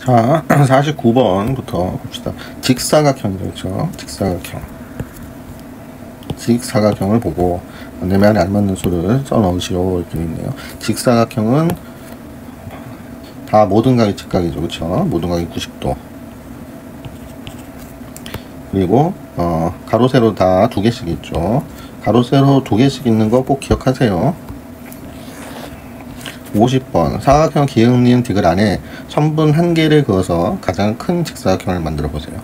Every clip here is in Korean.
자, 49번부터 봅시다. 직사각형이죠. 그렇죠? 직사각형을 보고 내면에 알맞는 수를 써 넣으시오 이렇게 있네요. 직사각형은 다 모든 각이 직각이죠. 그렇죠? 모든 각이 90도. 그리고 가로 세로 다 두 개씩 있죠. 가로 세로 두 개씩 있는 거 꼭 기억하세요. 50번 사각형 기역 니은 디귿 안에 선분 한 개를 그어서 가장 큰 직사각형을 만들어 보세요.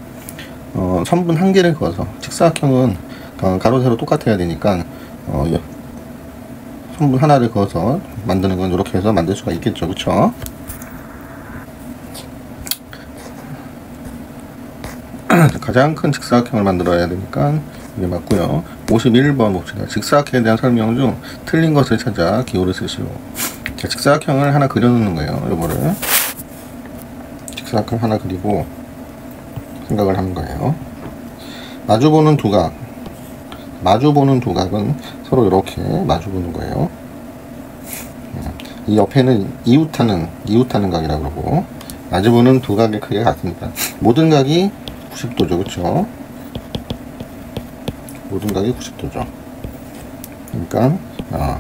선분 한 개를 그어서 직사각형은 가로 세로 똑같아야 되니까 선분 하나를 그어서 만드는 건 이렇게 해서 만들 수가 있겠죠. 그쵸? 가장 큰 직사각형을 만들어야 되니까 이게 맞고요. 51번 봅시다. 직사각형에 대한 설명 중 틀린 것을 찾아 기호를 쓰시오. 자, 직사각형을 하나 그려놓는 거예요. 요거를 직사각형 하나 그리고 생각을 하는 거예요. 마주보는 두 각은 서로 이렇게 마주보는 거예요. 이 옆에는 이웃하는 각이라고 그러고, 마주보는 두 각의 크기가 같습니다. 모든 각이 90도죠. 그쵸? 모든 각이 90도죠. 그러니까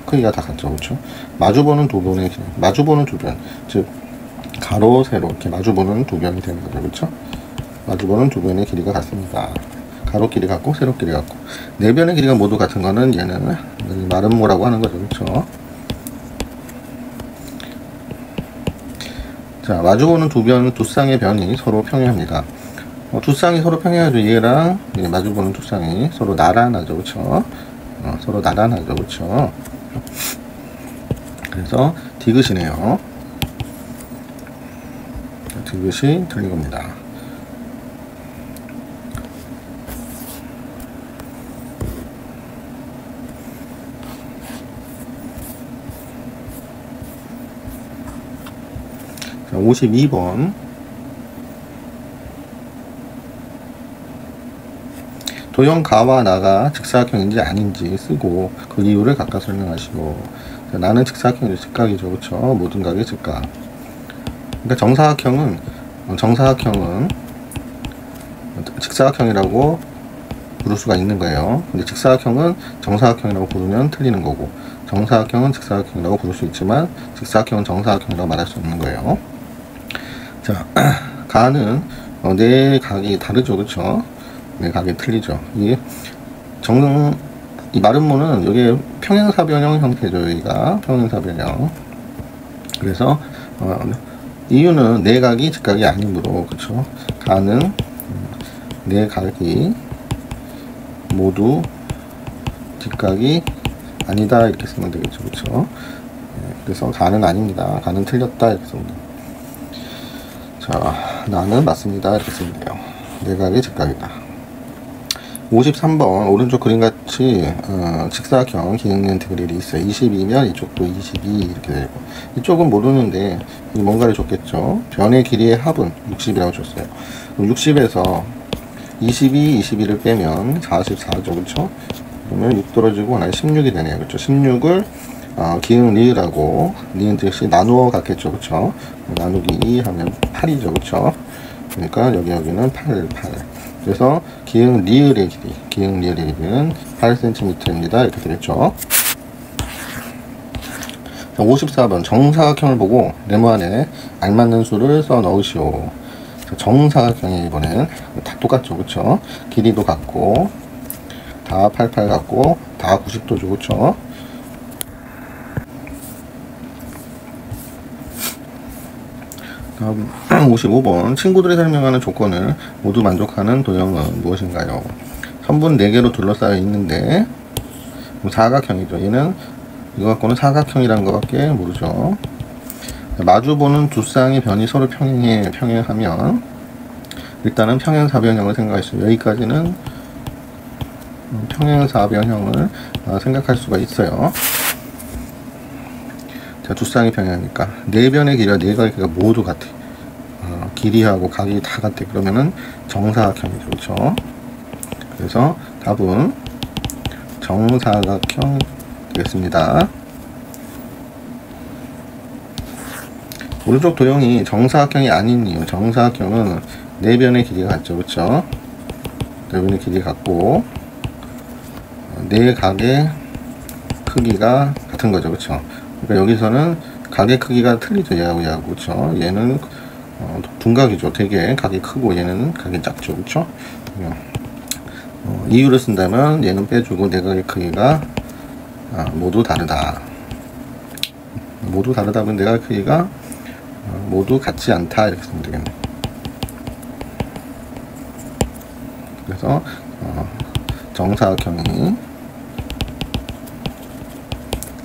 크기가 다 같죠. 그쵸? 마주보는 두 변, 즉 가로 세로 이렇게 마주보는 두 변이 되는 거죠. 그쵸? 마주보는 두 변의 길이가 같습니다. 가로 길이 같고 세로 길이 같고, 네 변의 길이가 모두 같은 거는 얘는 마름모라고 하는 거죠. 그쵸? 자, 마주보는 두 쌍의 변이 서로 평행합니다. 두 쌍이 서로 평행하죠. 얘랑 마주보는 두 쌍이 서로 나란하죠. 그쵸? 서로 나란하죠. 그쵸? 그래서 디귿이네요. 디귿이 틀린 겁니다. 자, 52번 도형 가와 나가 직사각형인지 아닌지 쓰고 그 이유를 각각 설명하시고. 자, 나는 직사각형이죠. 직각이죠. 그쵸? 모든 각이 직각. 그러니까 정사각형은 직사각형이라고 부를 수가 있는 거예요. 근데 직사각형은 정사각형이라고 부르면 틀리는 거고, 정사각형은 직사각형이라고 부를 수 있지만 직사각형은 정사각형이라고 말할 수 없는 거예요. 자, 가는 네 각이 다르죠. 그쵸? 네 각이 틀리죠. 이 마름모는 여기 평행사변형 형태죠. 여기가 평행사변형. 그래서 이유는 네 각이 직각이 아니므로. 그쵸? 가는 네 각이 모두 직각이 아니다 이렇게 쓰면 되겠죠. 그쵸? 그래서 가는 아닙니다. 가는 틀렸다 이렇게 쓰면 됩니다. 자, 나는 맞습니다 이렇게 쓰면 돼요. 네 각이 직각이다. 53번 오른쪽 그림같이 직사각형 기역니은 디귿이 있어요. 22면 이쪽도 22 이렇게 되고, 이쪽은 모르는데 뭔가를 줬겠죠. 변의 길이의 합은 60이라고 줬어요. 그럼 60에서 22를 빼면 44죠. 그쵸? 그러면 6 떨어지고 16이 되네요. 그쵸? 16을 기역 리을하고 니은 디귿이 나누어 갔겠죠. 그쵸? 나누기 2 하면 8이죠. 그쵸? 그러니까 여기는 8. 그래서 기역 리을의 길이는 8cm입니다. 이렇게 되겠죠. 자, 54번 정사각형을 보고 네모 안에 알맞는 수를 써 넣으시오. 자, 정사각형이 이번엔 다 똑같죠. 그쵸? 길이도 같고 다 88 같고 다 90도죠. 그쵸? 다음 55번 친구들이 설명하는 조건을 모두 만족하는 도형은 무엇인가요? 선분 4개로 둘러싸여 있는데 사각형이죠. 얘는 이거 갖고는 사각형이라는 것밖에 모르죠. 마주보는 두 쌍의 변이 서로 평행하면 일단은 평행사변형을 생각하시죠. 여기까지는 평행사변형을 생각할 수가 있어요. 자, 두 쌍이 평행하니까 네 변의 길이와 네 각의 길이가 모두 같아. 길이하고 각이 다 같아. 그러면은 정사각형이죠. 그렇죠? 그래서 답은 정사각형 되겠습니다. 오른쪽 도형이 정사각형이 아닌 이유, 정사각형은 내변의 길이가 같죠, 그쵸? 내변의 길이 같고 네 각의 크기가 같은 거죠, 그쵸? 그러니까 여기서는 각의 크기가 틀리죠, 얘하고 얘하고, 그쵸? 얘는 둔각이죠, 되게 각이 크고 얘는 각이 작죠, 그쵸? 이유를 쓴다면 얘는 빼주고 네 각의 크기가 모두 다르다. 모두 다르다면 네 각의 크기가 모두 같지 않다, 이렇게 쓰면 되겠네. 그래서 정사각형이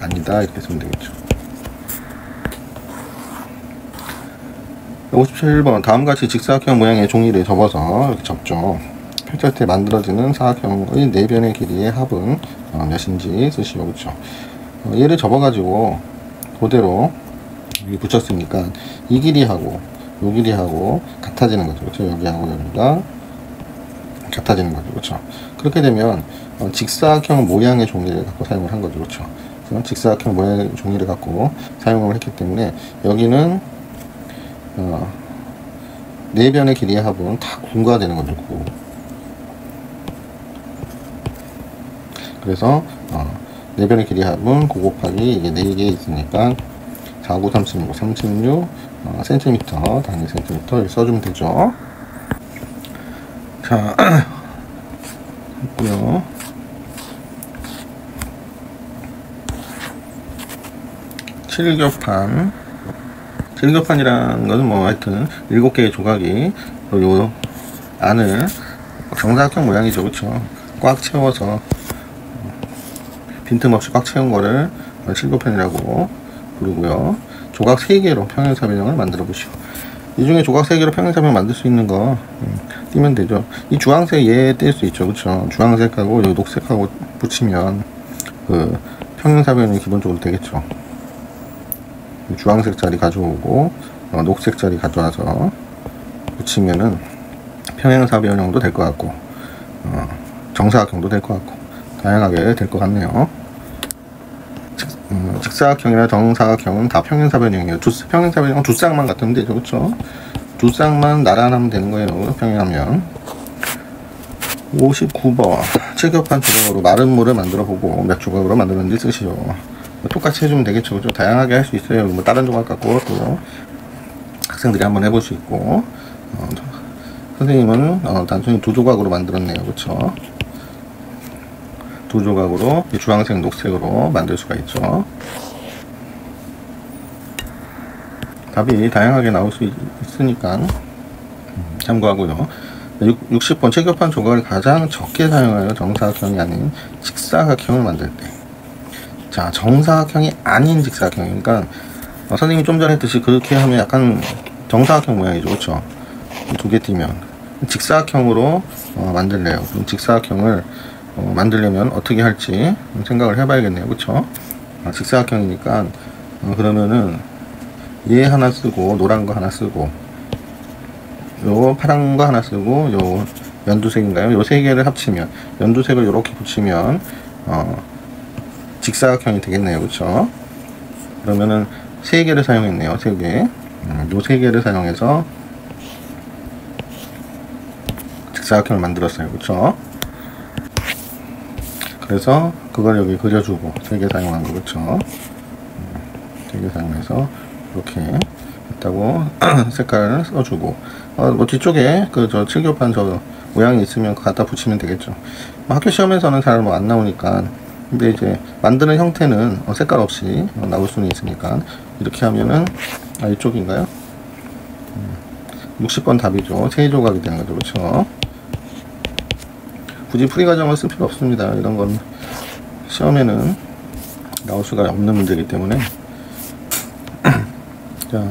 아니다, 이렇게 쓰면 되겠죠. 57번 다음같이 직사각형 모양의 종이를 접어서 이렇게 접죠. 펼쳤을 때 만들어지는 사각형의 네 변의 길이의 합은 몇인지 쓰시오, 그렇죠? 얘를 접어가지고 그대로 여기 붙였으니까 이 길이하고 이 길이하고 같아지는 거죠, 그렇죠? 여기하고 여기가 같아지는 거죠, 그렇죠? 그렇게 되면 직사각형 모양의 종이를 갖고 사용을 한 거죠, 그렇죠? 직사각형 모양의 종이를 갖고 사용을 했기 때문에 여기는 네 변의 길이의 합은 다 9가 되는 거죠, 9. 그래서 네 변의 길이의 합은 9 곱하기 이게 4개 있으니까 4, 9, 36, 36 cm 단위 cm 이렇게 써주면 되죠. 자, 했고요. 칠교판이라는 것은 뭐 하여튼 7개의 조각이 요 안을 정사각형 모양이죠, 그쵸? 꽉 채워서 빈틈없이 꽉 채운 거를 칠교판이라고 부르고요. 조각 3개로 평행사변형을 만들어 보시오. 이 중에 조각 3개로 평행사변형 만들 수 있는 거 띄면 되죠. 이 주황색 얘 뗄 수 있죠, 그쵸? 주황색하고 요 녹색하고 붙이면 그 평행사변형이 기본적으로 되겠죠. 주황색 자리 가져오고 녹색 자리 가져와서 붙이면은 평행사변형도 될 것 같고 정사각형도 될 것 같고 다양하게 될 것 같네요. 직사각형이나 정사각형은 다 평행사변형이에요. 평행사변형은 두 쌍만 같으면 되죠, 그쵸? 두 쌍만 나란하면 되는 거예요, 평행하면. 59번 칠교판 조각으로 마른 모를 만들어 보고 몇 조각으로 만들었는지 쓰시오. 똑같이 해주면 되겠죠, 그죠? 다양하게 할 수 있어요. 뭐 다른 조각 갖고 또 학생들이 한번 해볼 수 있고 선생님은 단순히 두 조각으로 만들었네요, 그쵸? 두 조각으로 주황색, 녹색으로 만들 수가 있죠. 답이 다양하게 나올 수 있으니까 참고하고요. 60번 칠교판 조각을 가장 적게 사용하여 정사각형이 아닌 직사각형을 만들 때. 자, 정사각형이 아닌 직사각형. 그러니까 선생님이 좀 전에 했듯이 그렇게 하면 약간 정사각형 모양이죠, 그렇죠? 두 개 띄면 직사각형으로 만들래요. 그럼 직사각형을 만들려면 어떻게 할지 생각을 해봐야겠네요, 그렇죠? 직사각형이니까 그러면은 얘 하나 쓰고 노란 거 하나 쓰고 요 파란 거 하나 쓰고 요 연두색인가요? 요 세 개를 합치면 연두색을 이렇게 붙이면 직사각형이 되겠네요, 그렇죠? 그러면은 세 개를 사용했네요, 세 개. 요 세 개를 사용해서 직사각형을 만들었어요, 그렇죠? 그래서 그걸 여기 그려주고 세 개 사용한 거, 그렇죠? 세 개 사용해서 이렇게 했다고 색깔을 써주고 뭐 뒤쪽에 그 저 칠교판 저 모양이 있으면 갖다 붙이면 되겠죠. 학교 시험에서는 잘 뭐 안 나오니까 근데 이제 만드는 형태는 색깔 없이 나올 수는 있으니까 이렇게 하면은 이쪽인가요? 60번 답이죠. 세 조각이 되는 거죠, 그렇죠? 굳이 풀이 과정을 쓸 필요 없습니다. 이런 건 시험에는 나올 수가 없는 문제이기 때문에. 자,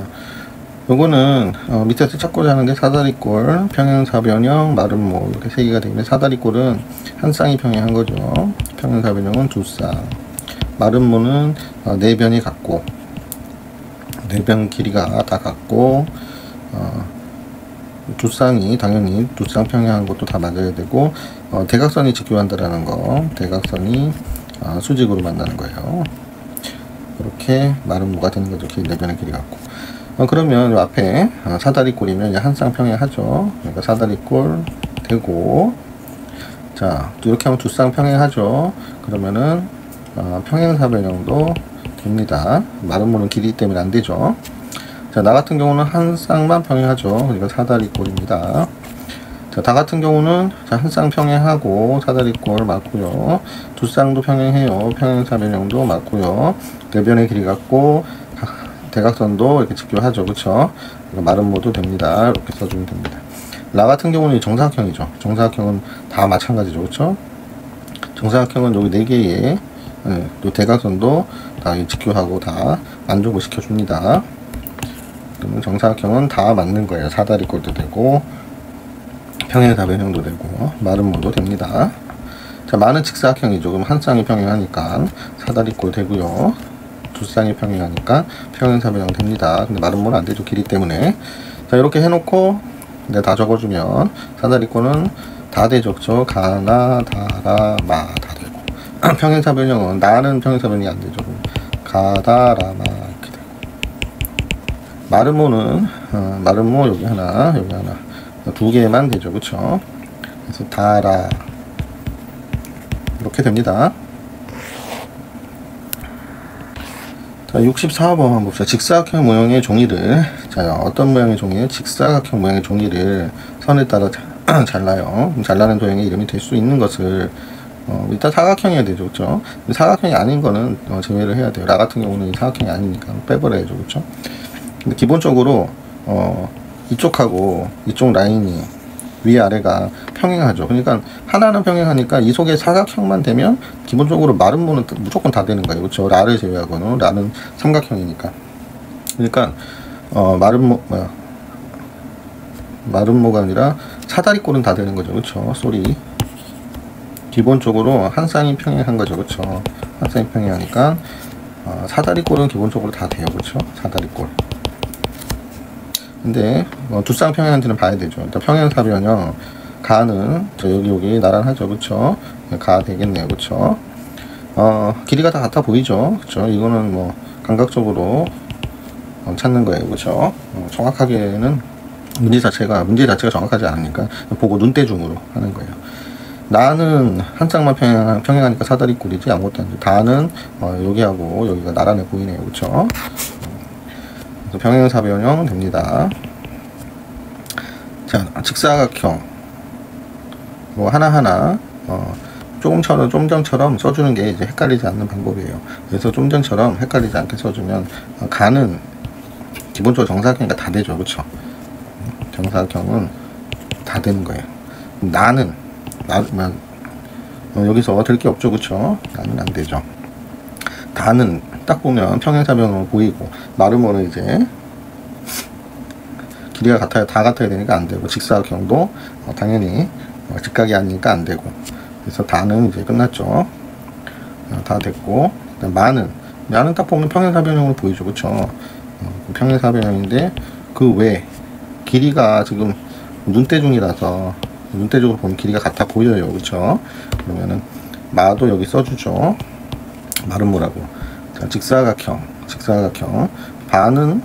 요거는 밑에서 찾고자 하는 게 사다리꼴, 평행사변형, 마름모 이렇게 세 개가 되는데 사다리꼴은 한 쌍이 평행한 거죠. 평행사변형은 두 쌍. 마름모는 네 변이 같고 네 변 길이가 다 같고 두 쌍이 당연히 두 쌍 평행한 것도 다 맞아야 되고 대각선이 직교한다라는 거, 대각선이 수직으로 만나는 거예요. 이렇게 마름모가 되는 거죠. 네 변의 길이 같고 그러면 요 앞에 사다리꼴이면 이제 한 쌍 평행하죠. 그러니까 사다리꼴 되고, 자, 이렇게 하면 두 쌍 평행하죠. 그러면은 평행사변형도 됩니다. 마름모는 길이 때문에 안 되죠. 자, 나 같은 경우는 한 쌍만 평행하죠. 그러니까 사다리꼴입니다. 자, 다 같은 경우는 한 쌍 평행하고 사다리꼴 맞고요. 두 쌍도 평행해요. 평행사변형도 맞고요. 대변의 길이 같고 대각선도 이렇게 직교하죠. 그쵸? 마름모도 됩니다. 이렇게 써주면 됩니다. 라 같은 경우는 정사각형이죠. 정사각형은 다 마찬가지죠. 그쵸? 정사각형은 여기 4개의 또 대각선도 다 직교하고 다 만족을 시켜줍니다. 그러면 정사각형은 다 맞는 거예요. 사다리꼴도 되고 평행사변형도 되고 마름모도 됩니다. 자, 마는 직사각형이죠. 그럼 한 쌍이 평행하니까 사다리꼴 되고요. 두 쌍이 평행하니까 평행사변형 됩니다. 근데 마름모는 안 되죠. 길이 때문에. 자, 이렇게 해놓고 내가 다 적어주면 사다리꼴은 다 되죠. 그쵸? 가나, 다라, 마 다 되고 평행사변형은 나는 평행사변형이 안 되죠. 가다라마 이렇게 되고 마름모는 마름모 여기 하나 여기 하나 두 개만 되죠. 그쵸? 그래서 다라 이렇게 됩니다. 자, 64번 한번 봅시다. 직사각형 모형의 종이를, 자, 어떤 모양의 종이에요? 직사각형 모양의 종이를 선에 따라 잘라요. 잘라는 도형의 이름이 될 수 있는 것을 일단 사각형이어야 되죠. 그쵸? 사각형이 아닌 거는 제외를 해야 돼요. 라 같은 경우는 사각형이 아니니까 빼버려야죠. 그쵸? 근데 기본적으로 이쪽하고 이쪽 라인이 위아래가 평행하죠. 그러니까 하나는 평행하니까 이 속에 사각형만 되면 기본적으로 마름모는 무조건 다 되는 거예요. 그렇죠? 라를 제외하고는 라는 삼각형이니까. 그러니까 마름모가 아니라 사다리꼴은 다 되는 거죠. 그렇죠? 쏘리. 기본적으로 한 쌍이 평행한 거죠. 그렇죠? 한 쌍이 평행하니까 사다리꼴은 기본적으로 다 돼요. 그렇죠? 사다리꼴. 근데 두 쌍 평행한지는 봐야 되죠. 일단 평행사변형 가는 여기 나란하죠. 그쵸? 가 되겠네요. 그쵸? 길이가 다 같아 보이죠. 그쵸? 이거는 뭐 감각적으로 찾는 거예요. 그쵸? 정확하게는 문제 자체가 정확하지 않으니까 보고 눈대중으로 하는 거예요. 나는 한 쌍만 평행하니까 사다리꼴이지 아무것도 안 돼. 다는 여기하고 여기가 나란해 보이네요. 그쵸? 평행사변형 됩니다. 자, 직사각형 뭐 하나하나 좀 전처럼 써주는 게 이제 헷갈리지 않는 방법이에요. 그래서 좀 전처럼 헷갈리지 않게 써주면 가는 기본적으로 정사각형이니까 다 되죠. 그쵸? 정사각형은 다 되는 거예요. 나는 여기서 될 게 없죠. 그쵸? 나는 안 되죠. 다는 딱 보면 평행사변으로 보이고 마름모는 이제 길이가 같아야 다 같아야 되니까 안 되고 직사각형도 당연히 직각이 아니니까 안 되고 그래서 다는 이제 끝났죠. 다 됐고 마는 딱 보면 평행사변형으로 보이죠. 그쵸? 평행사변형인데 그 외 길이가 지금 눈대중이라서 눈대중으로 보면 길이가 같아 보여요. 그쵸? 그러면은 마도 여기 써주죠. 마름모라고. 자, 직사각형 바는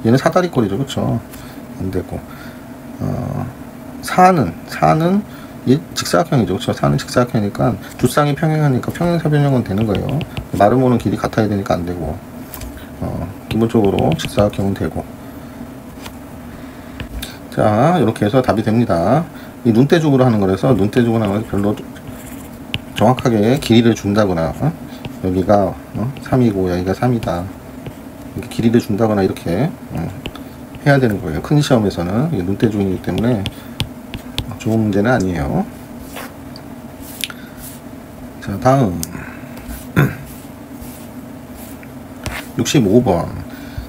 얘는 사다리꼴이죠. 그쵸? 안되고 사는 직사각형이죠. 그쵸? 사는 직사각형이니까 두 쌍이 평행하니까 평행사변형은 되는 거예요. 마름모는 길이 같아야 되니까 안되고 기본적으로 직사각형은 되고. 자, 이렇게 해서 답이 됩니다. 이 눈대중으로 하는 거라서 눈대중으로 하는 거 별로 정확하게 길이를 준다거나 여기가 3이고 여기가 3이다 이렇게 길이를 준다거나 이렇게 해야 되는 거예요. 큰 시험에서는 이게 눈대중이기 때문에 좋은 문제는 아니에요. 자, 다음 65번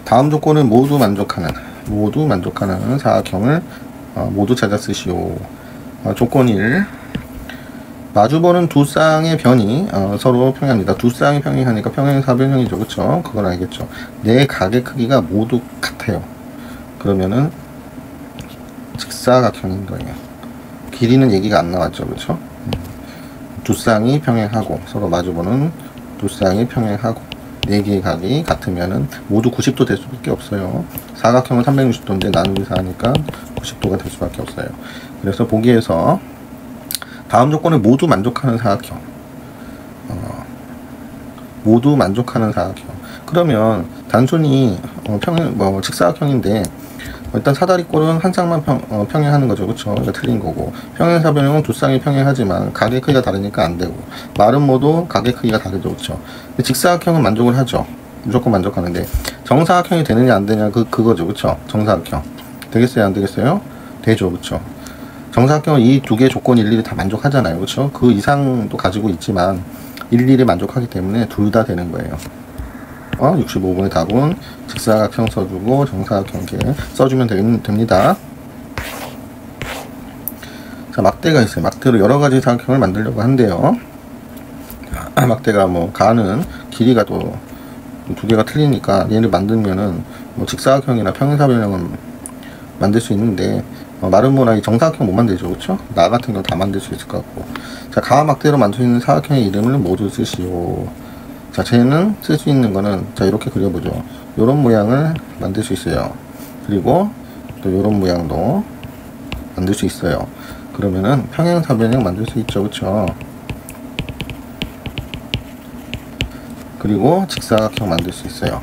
다음 조건을 모두 만족하는 사각형을 모두 찾아 쓰시오. 조건 1 마주보는 두 쌍의 변이 서로 평행합니다. 두 쌍이 평행하니까 평행사변형이죠. 그쵸? 그건 알겠죠. 네 각의 크기가 모두 같아요. 그러면은 직사각형인 거예요. 길이는 얘기가 안 나왔죠. 그쵸? 두 쌍이 평행하고 서로 마주보는 두 쌍이 평행하고 4개의 각이 같으면은 모두 90도 될 수밖에 없어요. 사각형은 360도인데 나누기 4하니까 90도가 될 수밖에 없어요. 그래서 보기에서 다음 조건을 모두 만족하는 사각형, 모두 만족하는 사각형. 그러면 단순히 직사각형인데 일단 사다리꼴은 한 쌍만 평행하는 거죠. 그쵸? 그러니까 틀린 거고, 평행사변형은 두 쌍이 평행하지만 각의 크기가 다르니까 안 되고, 마름모도 각의 크기가 다르죠. 그쵸? 근데 직사각형은 만족을 하죠. 무조건 만족하는데 정사각형이 되느냐 안 되냐 그거죠. 그쵸? 정사각형 되겠어요 안 되겠어요? 되죠. 그쵸? 정사각형은 이 두 개의 조건이 일일이 다 만족하잖아요. 그쵸? 그 이상도 가지고 있지만 일일이 만족하기 때문에 둘 다 되는 거예요. 65번의 답은 직사각형 써주고 정사각형 이렇게 써주면 됩니다. 자, 막대가 있어요. 막대로 여러가지 사각형을 만들려고 한대요. 막대가 가는 길이가 또 두 개가 틀리니까 얘를 만들면은 직사각형이나 평행사변형은 만들 수 있는데 마름모나 이 정사각형 못 만들죠. 그쵸? 나 같은 경우 다 만들 수 있을 것 같고. 자, 가막대로 만들 수 있는 사각형의 이름을 모두 쓰시오. 자, 쟤는 쓸 수 있는 거는, 자, 이렇게 그려보죠. 요런 모양을 만들 수 있어요. 그리고 또 요런 모양도 만들 수 있어요. 그러면은 평행사변형 만들 수 있죠. 그쵸? 그리고 직사각형 만들 수 있어요.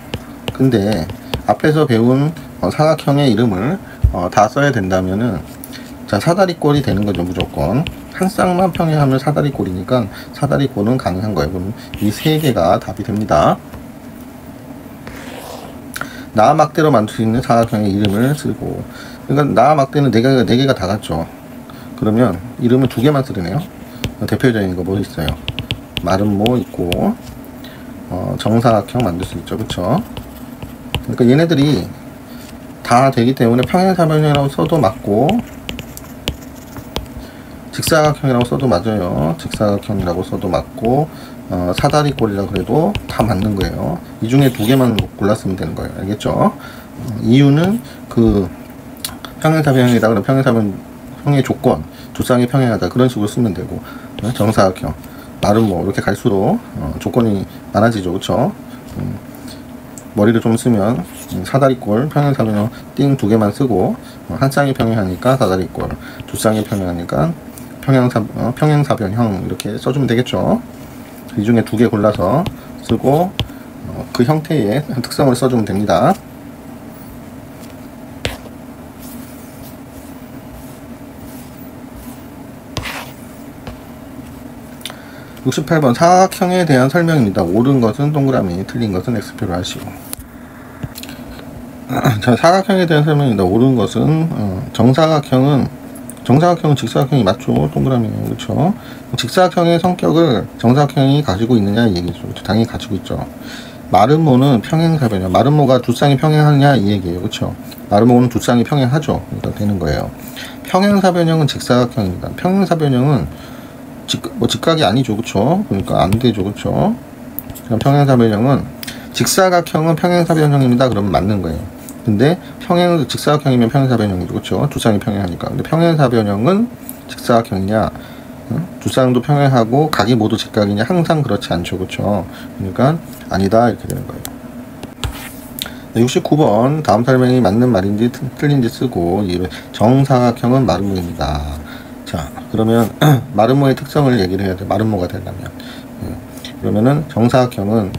근데 앞에서 배운 사각형의 이름을 다 써야 된다면은, 자, 사다리꼴이 되는 거죠. 무조건 한 쌍만 평행하면 사다리꼴이니까 사다리꼴은 가능한 거예요. 그럼 이 세 개가 답이 됩니다. 나막대로 만들 수 있는 사각형의 이름을 쓰고, 그러니까 나막대는 네 개가 다 같죠. 그러면 이름은 두 개만 쓰네요. 대표적인 거 뭐 있어요? 마름모 있고, 정사각형 만들 수 있죠. 그쵸? 그러니까 얘네들이 다 되기 때문에 평행사변형이라고 써도 맞고, 직사각형이라고 써도 맞아요. 직사각형이라고 써도 맞고, 사다리꼴이라고 그래도 다 맞는 거예요. 이 중에 두 개만 골랐으면 되는 거예요. 알겠죠? 이유는 그 평행사변형이다 그러면 평행사변형의 조건, 두 쌍이 평행하다 그런 식으로 쓰면 되고, 정사각형, 마름모 이렇게 갈수록 조건이 많아지죠. 그쵸? 머리를 좀 쓰면 사다리꼴, 평행사변형 띵 두 개만 쓰고, 한 쌍이 평행하니까 사다리꼴, 두 쌍이 평행하니까 평행사변형 이렇게 써주면 되겠죠. 이 중에 두 개 골라서 쓰고 그 형태의 특성을 써주면 됩니다. (68번) 사각형에 대한 설명입니다. 옳은 것은 동그라미, 틀린 것은 X표로 하시고. 자, 사각형에 대한 설명입니다. 옳은 것은 정사각형은 직사각형이 맞죠? 동그라미예요. 그렇죠? 직사각형의 성격을 정사각형이 가지고 있느냐 이 얘기죠. 그렇죠? 당연히 가지고 있죠. 마름모는 평행사변형, 마름모가 두 쌍이 평행하느냐 이 얘기예요. 그렇죠? 마름모는 두 쌍이 평행하죠. 그러니까 되는 거예요. 평행사변형은 직사각형입니다. 평행사변형은 직각이 아니죠. 그쵸? 그러니까 안 되죠. 그쵸? 그럼 평행사변형은, 직사각형은 평행사변형입니다. 그러면 맞는 거예요. 근데 직사각형이면 평행사변형이죠. 그쵸? 두 쌍이 평행하니까. 근데 평행사변형은 직사각형이냐, 두 쌍도 평행하고 각이 모두 직각이냐, 항상 그렇지 않죠. 그쵸? 그러니까 아니다 이렇게 되는 거예요. 69번 다음 설명이 맞는 말인지 틀린지 쓰고, 정사각형은 마름모입니다. 자, 그러면 마름모의 특성을 얘기를 해야 돼. 마름모가 되려면. 그러면은 정사각형은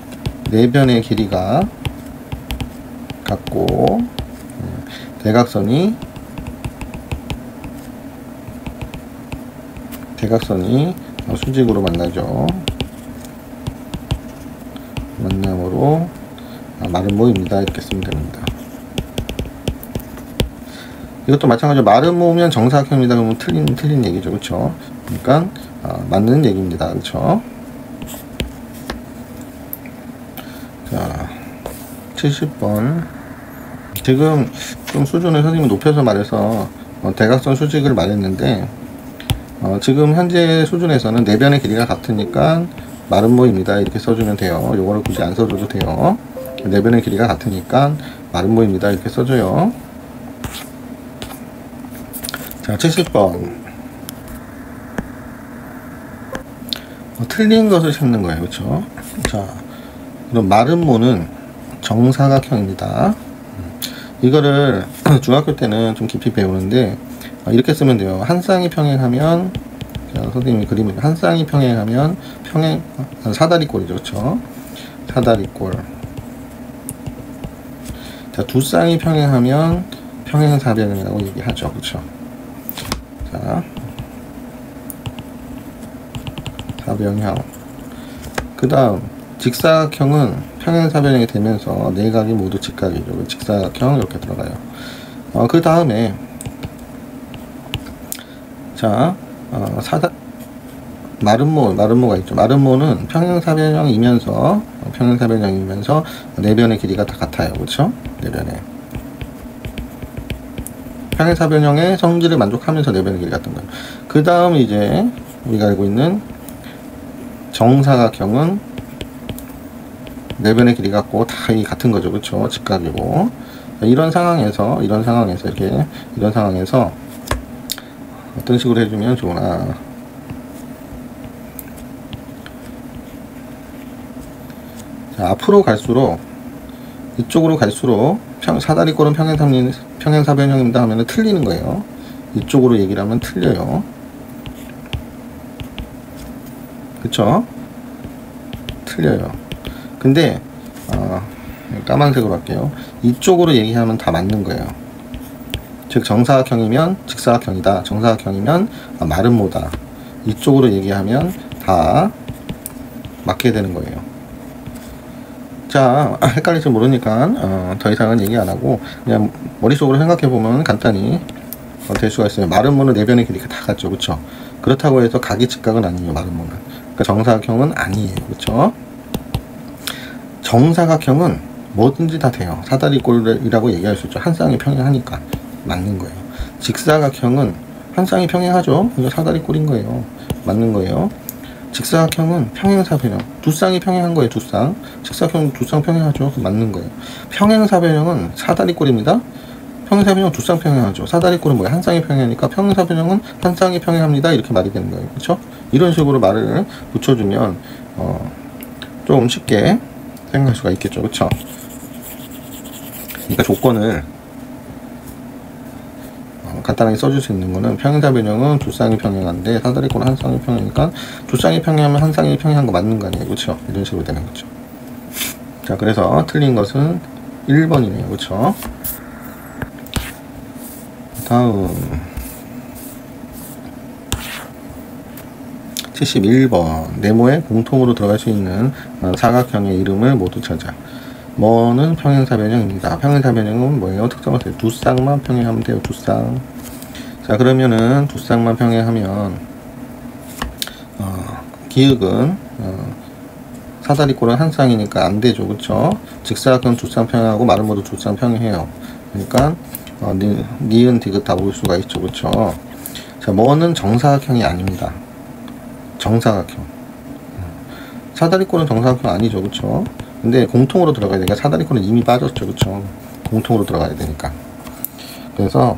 네 변의 길이가 같고, 대각선이 수직으로 만나죠. 만남으로 마름모입니다. 이렇게 쓰면 됩니다. 이것도 마찬가지로 마름모면 정사각형입니다. 그러면 틀린 얘기죠. 그쵸? 그러니까 맞는 얘기입니다. 그쵸? 자, 70번. 지금 좀 수준을 선생님이 높여서 말해서 대각선 수직을 말했는데, 지금 현재 수준에서는 네 변의 길이가 같으니까 마름모입니다. 이렇게 써주면 돼요. 요거를 굳이 안 써줘도 돼요. 네 변의 길이가 같으니까 마름모입니다. 이렇게 써줘요. 자, 70번. 틀린 것을 찾는 거예요. 그쵸? 자, 그럼 마름모는 정사각형입니다. 이거를 중학교 때는 좀 깊이 배우는데 이렇게 쓰면 돼요. 한 쌍이 평행하면, 자, 선생님이 그림을 한 쌍이 평행하면 사다리꼴이죠, 그렇죠? 사다리꼴. 자, 두 쌍이 평행하면 평행사변형이라고 얘기하죠, 그렇죠? 자, 사변형. 그 다음 직사각형은 평행사변형이 되면서 내각이 모두 직각이죠. 직사각형 이렇게 들어가요. 그 다음에 자, 마름모가 있죠. 마름모는 평행사변형이면서 내변의 길이가 다 같아요. 그렇죠? 내변의 평행사변형의 성질을 만족하면서 내변의 길이 같은 거예요. 그 다음 이제 우리가 알고 있는 정사각형은 내변의 길이 같고 다 같은 거죠. 그렇죠? 직각이고. 이런 상황에서 어떤 식으로 해주면 좋으나. 자, 앞으로 갈수록 이쪽으로 갈수록 사다리꼴은 평행사변형입니다 하면 틀리는 거예요. 이쪽으로 얘기를 하면 틀려요. 그쵸? 틀려요. 근데 까만색으로 할게요. 이쪽으로 얘기하면 다 맞는 거예요. 즉 정사각형이면 직사각형이다. 정사각형이면 마름모다. 이쪽으로 얘기하면 다 맞게 되는 거예요. 자, 헷갈릴지 모르니까 더 이상은 얘기 안 하고 그냥 머릿속으로 생각해 보면 간단히 될 수가 있어요. 마름모는 내변의 길이가 다 같죠, 그렇죠? 그렇다고 해서 각이 직각은 아니에요. 마름모는. 그러니까 정사각형은 아니에요, 그렇죠? 정사각형은 뭐든지 다 돼요. 사다리꼴이라고 얘기할 수 있죠. 한 쌍이 평행하니까 맞는 거예요. 직사각형은 한 쌍이 평행하죠. 이거 사다리꼴인 거예요. 맞는 거예요. 직사각형은 평행사변형. 두 쌍이 평행한 거예요. 두 쌍. 직사각형은 두 쌍 평행하죠. 맞는 거예요. 평행사변형은 사다리꼴입니다. 평행사변형 두 쌍 평행하죠. 사다리꼴은 뭐예요? 한 쌍이 평행하니까 평행사변형은 한 쌍이 평행합니다. 이렇게 말이 되는 거예요. 그렇죠? 이런 식으로 말을 붙여주면 좀 쉽게 생각할 수가 있겠죠. 그렇죠? 그러니까 조건을 간단하게 써줄 수 있는 거는 평행사변형은 두 쌍이 평행한데 사다리꼴은 한 쌍이 평행이니까 두 쌍이 평행하면 한 쌍이 평행한 거 맞는 거 아니에요. 그렇죠? 이런 식으로 되는 거죠. 자, 그래서 틀린 것은 1번이네요. 그렇죠? 다음 71번 네모에 공통으로 들어갈 수 있는 사각형의 이름을 모두 찾아. 뭐는 평행사변형입니다. 평행사변형은 뭐예요? 특성을 써요. 두 쌍만 평행하면 돼요. 두 쌍. 자, 그러면은 두 쌍만 평행하면 기역은 사다리꼴은 한 쌍이니까 안 되죠. 그렇죠? 직사각형 두 쌍 평행하고 마름모도 두 쌍 평행해요. 그러니까 니은 디귿 다 볼 수가 있죠. 그렇죠? 자, 뭐는 정사각형이 아닙니다. 정사각형. 사다리꼴은 정사각형 아니죠. 그렇죠? 근데 공통으로 들어가야 되니까 사다리꼴은 이미 빠졌죠. 그렇죠? 공통으로 들어가야 되니까. 그래서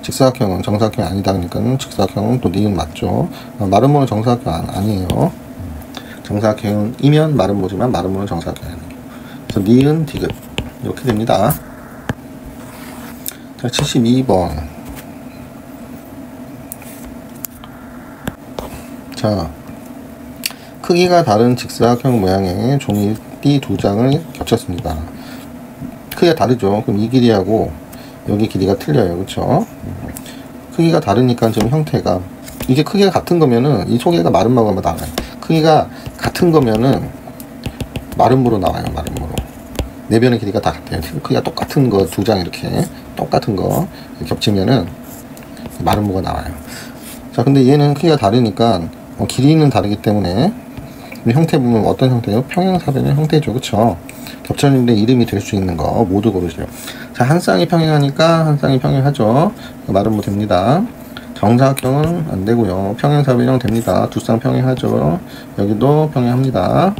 직사각형은 정사각형이 아니다. 그러니까 직사각형은 또 니은 맞죠. 마름모는 정사각형 아니에요. 정사각형이면 마름모지만 마름모는 정사각형이 아니에요. 그래서 니은 디귿 이렇게 됩니다. 자, 72번. 자, 크기가 다른 직사각형 모양의 종이띠 두 장을 겹쳤습니다. 크기가 다르죠. 그럼 이 길이하고 여기 길이가 틀려요. 그렇죠? 크기가 다르니까 지금 형태가 이게 크기가 같은 거면은 이 소개가 마름모가 나와요. 크기가 같은 거면은 마름모로 나와요. 마름모로. 내변의 길이가 다 같아요. 크기가 똑같은 거 두 장 이렇게 똑같은 거 겹치면은 마름모가 나와요. 자, 근데 얘는 크기가 다르니까 길이는 다르기 때문에 형태 보면 어떤 형태예요? 평행사변형 형태죠. 그쵸? 겹쳐있는데 이름이 될 수 있는 거 모두 고르세요. 자, 한 쌍이 평행하니까 한 쌍이 평행하죠. 말은 뭐 됩니다. 정사각형은 안 되고요. 평행사변형 됩니다. 두 쌍 평행하죠. 여기도 평행합니다.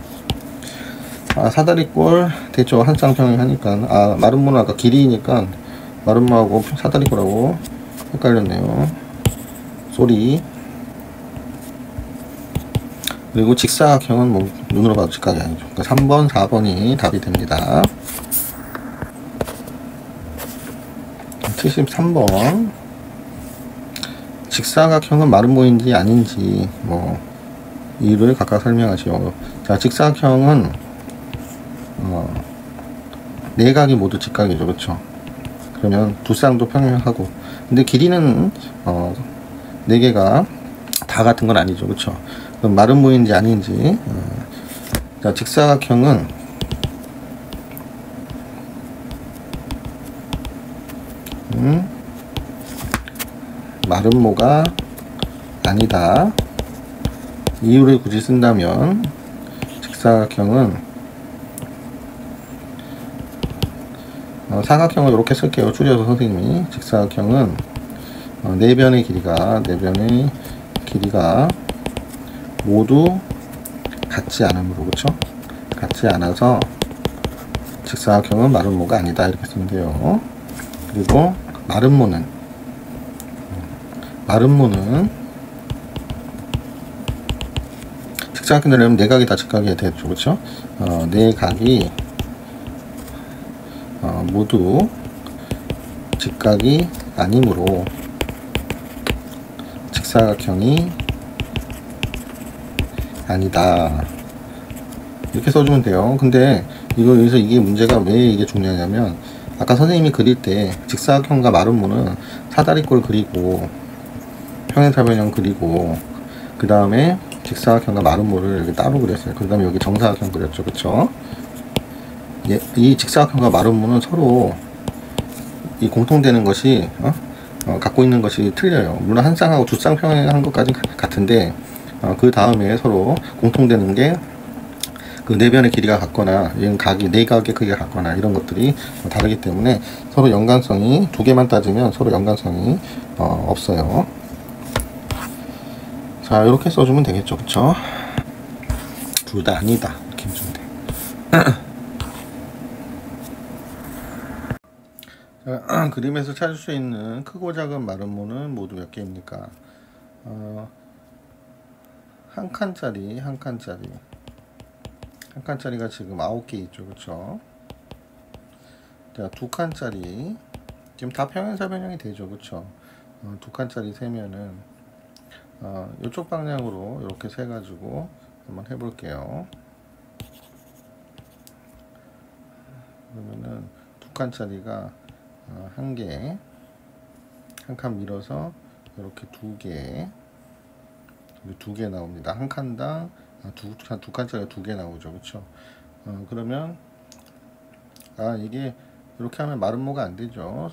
사다리꼴 됐죠. 한 쌍 평행하니까. 마름모는 아까 길이니까 마름모하고 사다리꼴하고 헷갈렸네요. 쏘리. 그리고 직사각형은 뭐 눈으로 봐도 직각이 아니죠. 그러니까 3번, 4번이 답이 됩니다. 73번. 직사각형은 마름모인지 아닌지 뭐 이유를 각각 설명하시오. 자, 직사각형은 내각이 모두 직각이죠. 그렇죠? 그러면 두 쌍도 평행하고, 근데 길이는 네 개가 다 같은 건 아니죠. 그렇죠? 그럼 마름모인지 아닌지. 자, 직사각형은 마름모가 아니다. 이유를 굳이 쓴다면 직사각형은 사각형을 이렇게 쓸게요. 줄여서 선생님이. 직사각형은 네 변의 길이가 모두 같지 않으므로, 그쵸? 같지 않아서 직사각형은 마름모가 아니다, 이렇게 쓰면 돼요. 그리고 마름모는 직사각형 되려면 내각이 다 직각이 되죠. 그쵸? 내각이 모두 직각이 아니므로 직사각형이 아니다, 이렇게 써주면 돼요. 근데 여기서 이게 문제가 왜 이게 중요하냐면, 아까 선생님이 그릴 때 직사각형과 마름모는 사다리꼴 그리고 평행사변형 그리고 그 다음에 직사각형과 마름모를 여기 따로 그렸어요. 그 다음에 여기 정사각형 그렸죠. 그쵸? 이 직사각형과 마름모는 서로 이 공통되는 것이 갖고 있는 것이 틀려요. 물론 한 쌍하고 두 쌍 평행한 것까지는 같은데 그 다음에 서로 공통되는 게 그 네 변의 길이가 같거나 얘는 각이 네 각의 크기가 같거나 이런 것들이 다르기 때문에 서로 연관성이, 두 개만 따지면 서로 연관성이 없어요. 자, 이렇게 써주면 되겠죠. 그쵸? 둘 다 아니다, 이렇게 해주면 돼. 자, 그림에서 찾을 수 있는 크고 작은 마름모는 모두 몇 개입니까? 한 칸짜리가 지금 9개 있죠. 그쵸? 자, 두 칸짜리 지금 다 평행사변형이 되죠. 그쵸? 두 칸짜리 세면은 이쪽 방향으로 이렇게 세 가지고 한번 해볼게요. 그러면은 두 칸짜리가 한 개, 한 칸 밀어서 이렇게 두 개 나옵니다. 한 칸당 두 칸짜리가 두 개 나오죠. 그쵸? 그러면 이게 이렇게 하면 마름모가 안 되죠.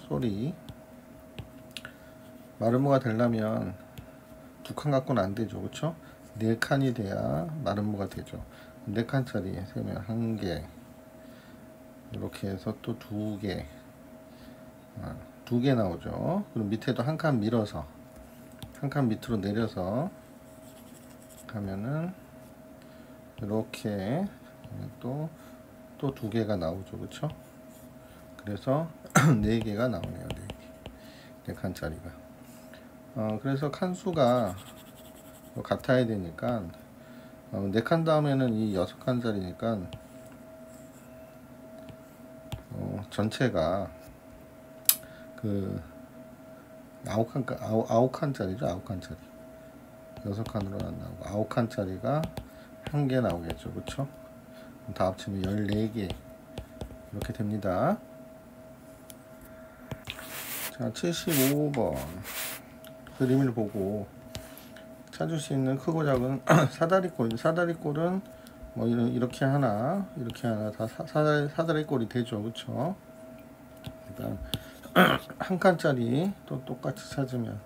마름모가 되려면 두 칸 갖고는 안 되죠. 그쵸? 네 칸이 돼야 마름모가 되죠. 네 칸짜리 세면 한 개, 이렇게 해서 또 두 개 나오죠. 그럼 밑에도 한 칸 밀어서 한 칸 밑으로 내려서 하면은 이렇게 또 두 개가 나오죠. 그쵸? 그래서 네 개가 나오네요. 네 칸짜리가. 그래서 칸수가 같아야 되니까 네 칸 다음에는 이 6칸짜리니까 전체가 그 9칸짜리죠. 9칸짜리 6칸으로 안 나오고 9칸짜리가 한 개 나오겠죠. 그쵸? 다 합치면 14개 이렇게 됩니다. 자, 75번 그림을 보고 찾을 수 있는 크고 작은 사다리꼴은 뭐 이렇게 하나 다 사다리꼴이 되죠. 그쵸? 일단 한 칸짜리 또 똑같이 찾으면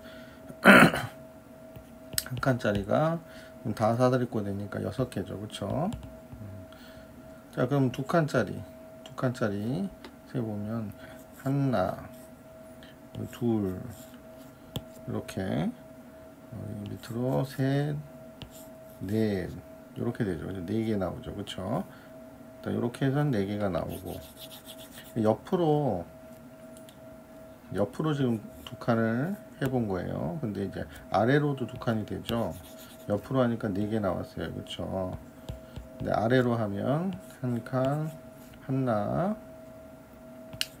한 칸짜리가 다 사다리꼴 되니까 6개죠. 그쵸? 자, 그럼 두 칸짜리 세보면 하나, 둘, 이렇게 밑으로 셋, 넷 이렇게 되죠. 네 개 나오죠. 그쵸? 이렇게 해서 네 개가 나오고, 옆으로 지금 두 칸을 해본 거예요. 근데 이제 아래로도 두 칸이 되죠. 옆으로 하니까 4개 나왔어요. 그쵸? 근데 아래로 하면 한 칸, 하나,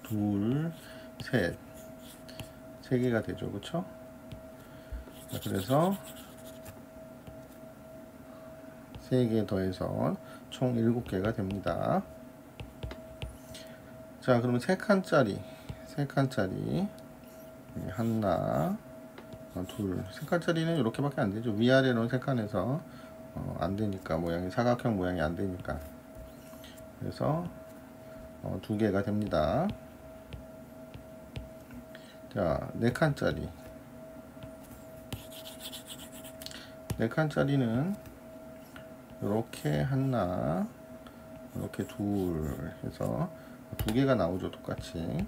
둘, 셋, 3개가 되죠. 그쵸? 자, 그래서 3개 더해서 총 7개가 됩니다. 자, 그러면 3칸짜리 하나, 둘, 3칸짜리는 이렇게밖에 안 되죠. 위아래로는 3칸에서 안 되니까, 모양이 사각형 모양이 안 되니까. 그래서 2개가 됩니다. 자, 4칸짜리는 이렇게 하나, 이렇게 둘 해서 2개가 나오죠. 똑같이.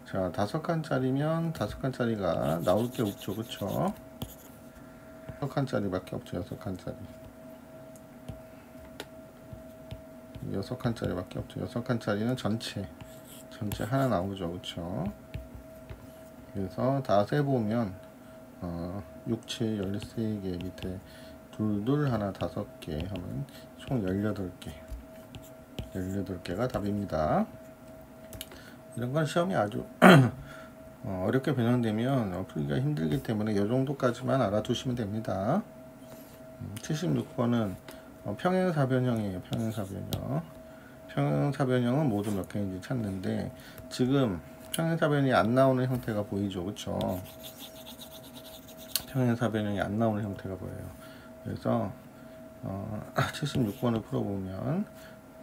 자, 5칸짜리면 5칸짜리가 나올 게 없죠. 그쵸? 6칸짜리밖에 없죠. 6칸짜리. 6칸짜리밖에 없죠. 6칸짜리는 전체 하나 나오죠. 그쵸? 그래서 다 세보면 6, 7, 13개 밑에 둘 하나 5개 하면 총 18개가 답입니다. 이런 건 시험이 아주 어렵게 변형되면 풀기가 힘들기 때문에 이 정도까지만 알아두시면 됩니다. 76번은 평행사변형이에요. 평행사변형은 모두 몇 개인지 찾는데 지금 평행사변이 안 나오는 형태가 보이죠. 그쵸? 평행사변형이 안 나오는 형태가 보여요. 그래서 76번을 풀어보면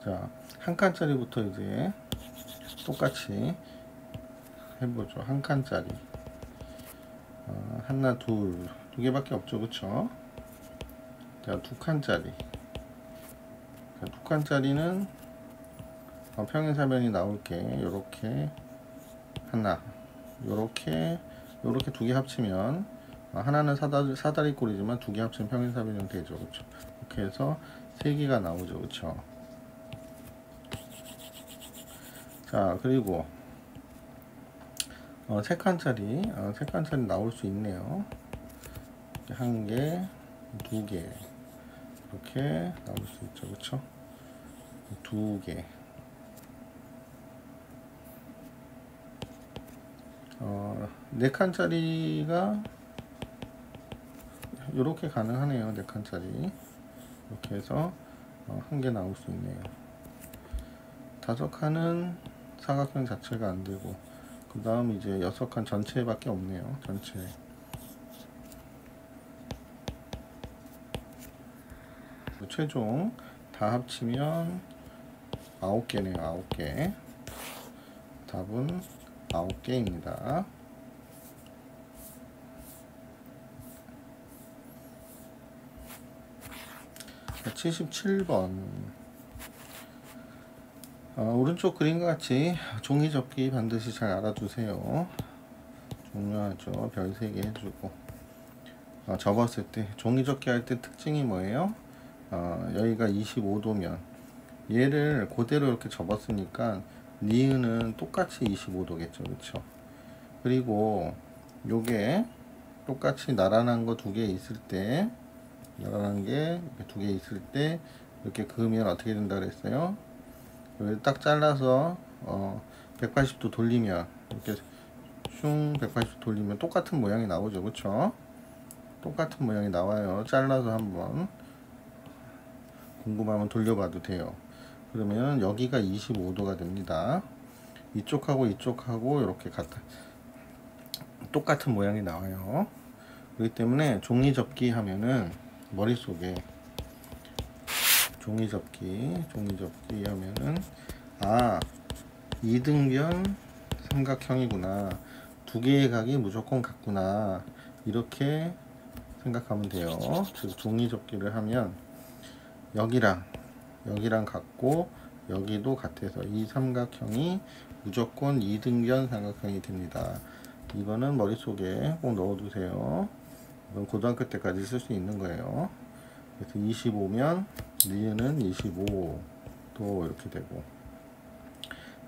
자, 한 칸짜리부터 이제 똑같이 해보죠. 한 칸짜리 하나, 두 개밖에 없죠. 그쵸? 자, 2칸짜리. 자, 2칸짜리는 평행사변이 나올게 요렇게 하나, 요렇게 2개 합치면 하나는 사다리꼴이지만 2개 합치면 평행사변형 되죠. 그쵸? 이렇게 해서 3개가 나오죠. 그쵸? 자, 그리고 3칸짜리 나올 수 있네요. 1개, 2개 이렇게 나올 수 있죠. 그쵸? 2개. 4칸짜리가 이렇게 가능하네요. 4칸짜리 이렇게 해서 1개 나올 수 있네요. 5칸은 사각형 자체가 안 되고 그 다음 이제 6칸 전체밖에 없네요. 전체. 최종 다 합치면 9개네요. 9개. 답은 9개입니다. 77번 오른쪽 그림과 같이 종이 접기 반드시 잘 알아두세요. 중요하죠. 별 3개 해주고 접었을 때 종이 접기 할 때 특징이 뭐예요? 여기가 25도면 얘를 그대로 이렇게 접었으니까 니은은 똑같이 25도겠죠. 그쵸? 그리고 요게 똑같이 나란한 거 2개 있을 때 나란한 게 2개 있을 때 이렇게 그으면 어떻게 된다 그랬어요? 여기 딱 잘라서 180도 돌리면 이렇게 슝 180도 돌리면 똑같은 모양이 나오죠. 그쵸? 똑같은 모양이 나와요. 잘라서 한번 궁금하면 돌려봐도 돼요. 그러면 여기가 25도가 됩니다. 이쪽하고 이렇게 똑같은 모양이 나와요. 그렇기 때문에 종이 접기 하면은 머릿속에 종이 접기 하면은 이등변 삼각형이구나, 2개의 각이 무조건 같구나, 이렇게 생각하면 돼요. 즉 종이 접기를 하면 여기랑 같고 여기도 같아서 이 삼각형이 무조건 이등변 삼각형이 됩니다. 이거는 머릿속에 꼭 넣어두세요. 이건 고등학교 때까지 쓸 수 있는 거예요. 그래서 25면 니은은 25도 이렇게 되고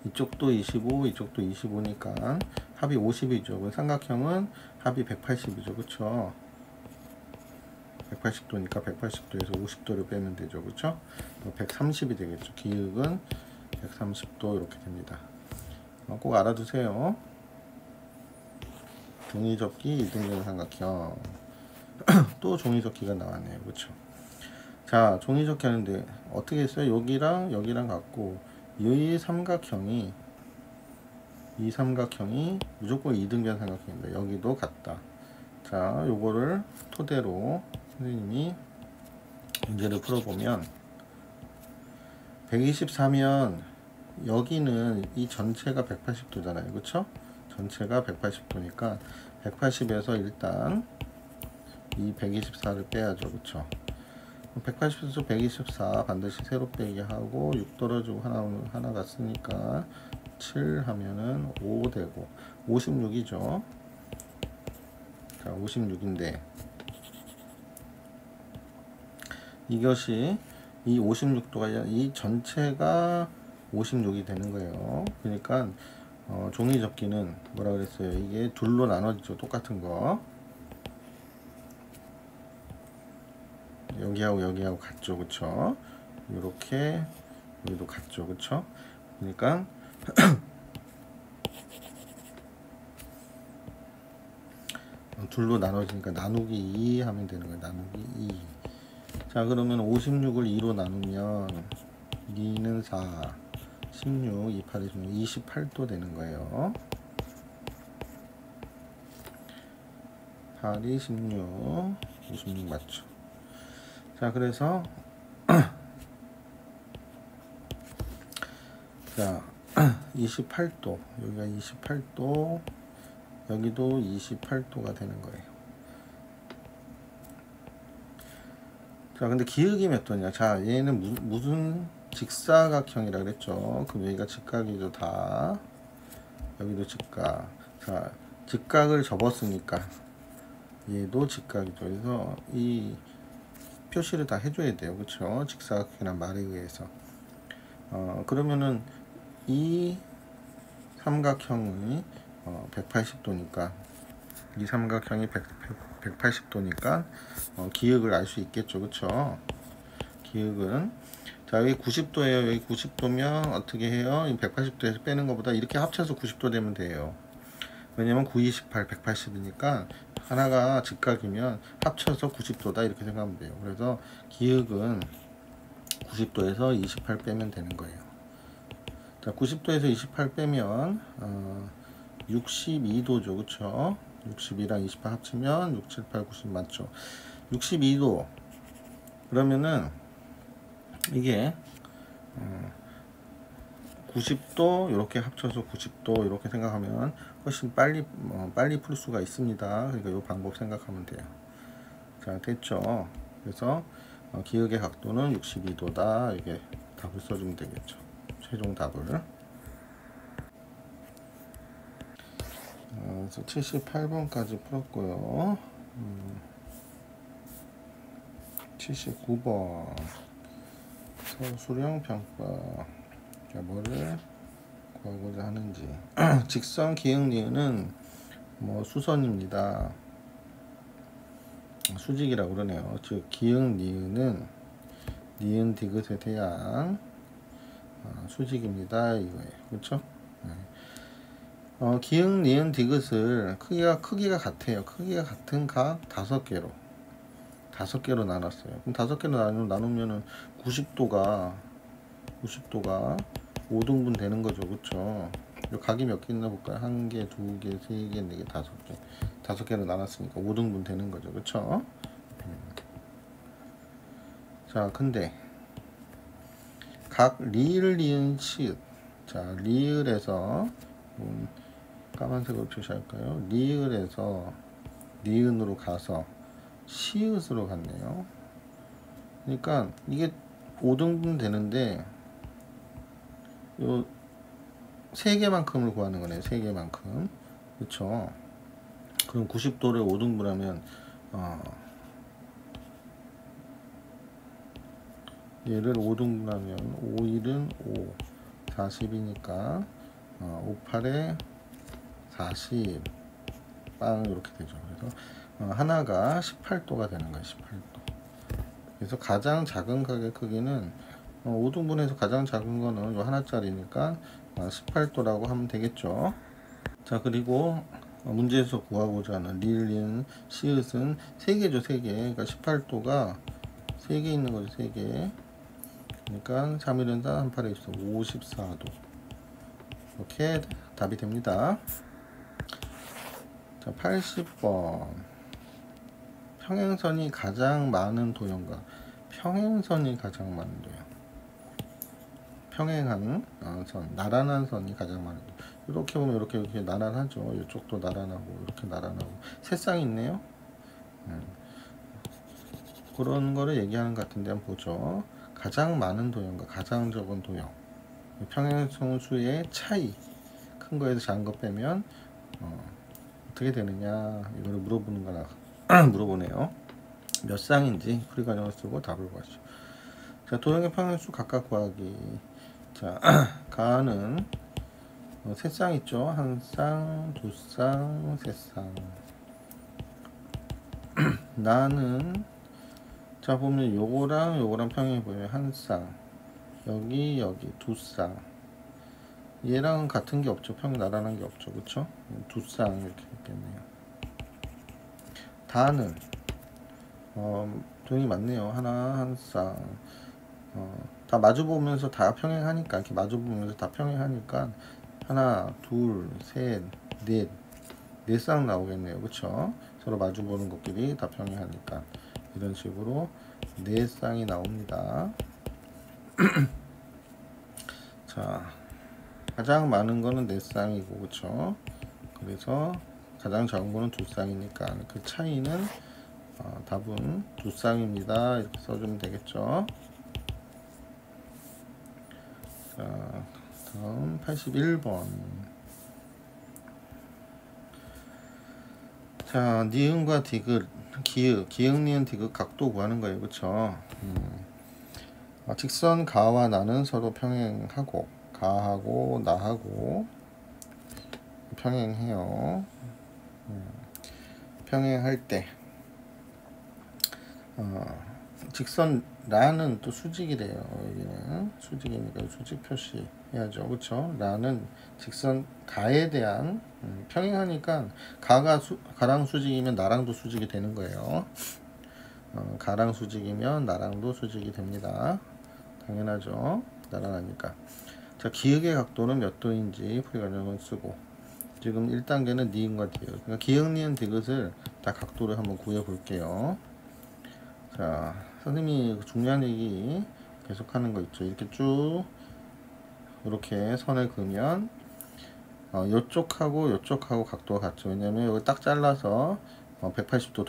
이쪽도 25, 이쪽도 25니까 합이 50이죠. 삼각형은 합이 180이죠. 그쵸? 180도니까 180도에서 50도를 빼면 되죠. 그쵸? 130이 되겠죠. 기역은 130도 이렇게 됩니다. 꼭 알아두세요. 종이접기 이등변 삼각형. 또 종이접기가 나왔네요. 그쵸? 자, 종이접기 하는데 어떻게 했어요? 여기랑 여기랑 같고 이 삼각형이 무조건 이등변 삼각형입니다. 여기도 같다. 자, 요거를 토대로 선생님이 문제를 풀어보면 124면 여기는 이 전체가 180도잖아요. 그쵸? 전체가 180도니까 180에서 일단 이 124를 빼야죠. 그쵸? 180에서 124 반드시 세로 빼기 하고 6 떨어지고 하나 갔으니까 7 하면은 5 되고 56이죠. 자, 56인데 이것이 이 56도가 이 전체가 56이 되는 거예요. 그러니까 종이 접기는 뭐라 그랬어요? 이게 둘로 나눠지죠. 똑같은 거. 여기하고 여기하고 같죠. 그쵸? 이렇게 여기도 같죠. 그쵸? 그러니까 둘로 나눠지니까 나누기 2 하면 되는 거예요. 나누기 2. 자, 그러면 56을 2로 나누면 2는 4, 16, 28이 28도 되는 거예요. 8이 16, 56 맞죠? 자, 그래서 자, 28도, 여기가 28도, 여기도 28도가 되는 거예요. 자, 근데 기역이 몇 도냐? 자, 얘는 무슨 직사각형이라 그랬죠? 그럼 여기가 직각이죠, 다. 여기도 직각. 자, 직각을 접었으니까 얘도 직각이죠. 그래서 이 표시를 다 해줘야 돼요. 그쵸? 직사각형이란 말에 의해서. 그러면은 이 삼각형이 180도니까 이 삼각형이 180도니까 기역을 알 수 있겠죠. 그쵸? 기역은 자, 여기 90도예요. 여기 90도면 어떻게 해요? 180도에서 빼는 것보다 이렇게 합쳐서 90도 되면 돼요. 왜냐면 9, 28, 180이니까 하나가 직각이면 합쳐서 90도다 이렇게 생각하면 돼요. 그래서 기역은 90도에서 28 빼면 되는 거예요. 자, 90도에서 28 빼면 62도죠. 그쵸? 62랑 28 합치면 6, 7, 8, 90 맞죠? 62도 그러면은 이게 90도 이렇게 합쳐서 90도 이렇게 생각하면 훨씬 빨리 풀 수가 있습니다. 그러니까 이 방법 생각하면 돼요. 자, 됐죠? 그래서 기역의 각도는 62도다. 이게 답을 써주면 되겠죠. 최종 답을. 그래서 78번까지 풀었고요. 79번 수령 평가. 자, 뭐를 구하고자 하는지. 직선 기역 니은은 뭐 수선입니다. 수직이라고 그러네요. 즉 기역 니은은 니은 디귿에 대한 수직입니다. 이거예요. 그렇죠? 기역 니은 디귿을 크기가 같아요. 크기가 같은 각 5개로 나눴어요. 그럼 5개로 나누면은 90도가 5등분 되는 거죠. 그쵸? 각이 몇 개 있나 볼까요? 1개, 2개, 3개, 4개, 5개. 5개로 나눴으니까 5등분 되는 거죠. 그쵸? 자, 근데 각 리을, 니은, 시읒. 자, 리을에서 까만색으로 표시할까요? 리을에서 니은으로 가서 시읒으로 갔네요. 그러니까 이게 5등분 되는데 요 3개만큼을 구하는 거네요. 3개만큼. 그쵸? 그럼 90도를 5등분하면 얘를 5등분하면 5, 1은 5, 40이니까 58에 40 빵 이렇게 되죠. 그래서 하나가 18도가 되는 거예요. 18도. 그래서 가장 작은 가게 크기는 5등분해서 가장 작은 거는 요 하나짜리니까 18도라고 하면 되겠죠. 자, 그리고 문제에서 구하고자 하는 릴린 시읒은 3개죠. 3개. 그러니까 18도가 3개 있는 거죠. 3개. 그러니까 3일은 38에 있어 54도. 이렇게 답이 됩니다. 자, 80번. 평행선이 가장 많은 도형과 평행선이 가장 많은 도형. 평행한 선, 나란한 선이 가장 많은 도형. 이렇게 보면 이렇게 나란하죠. 이쪽도 나란하고 이렇게 나란하고 세 쌍이 있네요. 그런 거를 얘기하는 것 같은데 한번 보죠. 가장 많은 도형과 가장 적은 도형. 평행선 수의 차이. 큰 거에서 작은 거 빼면 어떻게 되느냐 이거를 물어보는 거라 물어보네요. 몇 쌍인지 풀이 과정을 쓰고 답을 구하죠. 자, 도형의 평행수 각각 구하기. 자, 가는 세 쌍 있죠. 한 쌍, 두 쌍, 세 쌍. 나는 자 보면 요거랑 평행이 보면 한 쌍, 여기 두 쌍. 얘랑 같은 게 없죠. 평행 나란한 게 없죠. 그쵸? 두 쌍 이렇게 있겠네요. 다는 도형이 맞네요. 하나 한 쌍. 다 마주보면서 다 평행하니까 이렇게 마주보면서 다 평행하니까 하나, 둘, 셋, 넷, 네 쌍 나오겠네요. 그쵸? 서로 마주보는 것끼리 다 평행하니까 이런 식으로 네 쌍이 나옵니다. 자, 가장 많은 거는 네 쌍이고, 그쵸? 그래서 가장 적은 거는 두 쌍이니까 그 차이는 답은 두 쌍입니다. 이렇게 써주면 되겠죠. 자, 다음 81번. 자, 니은과 디귿, 기역, 니은, 디귿 각도 구하는 거예요. 그쵸? 직선 가와 나는 서로 평행하고, 가하고 나하고 평행해요. 평행할 때 직선 라는 또 수직이래요. 여기는 수직이니까 수직 표시 해야죠. 그쵸? 라는 직선 가에 대한 평행하니까 가랑 수직이면 나랑도 수직이 되는 거예요. 가랑 수직이면 나랑도 수직이 됩니다. 당연하죠. 나란하니까. 자, 기역의 각도는 몇 도인지 풀이 과정을 쓰고, 지금 1단계는 니은과 디귿. 그러니까 기역, 니은, 디귿을 다 각도를 한번 구해 볼게요. 자, 선생님이 중요한 얘기 계속하는 거 있죠. 이렇게 쭉 이렇게 선을 그으면 요쪽하고 각도가 같죠. 왜냐면 여기 딱 잘라서 180도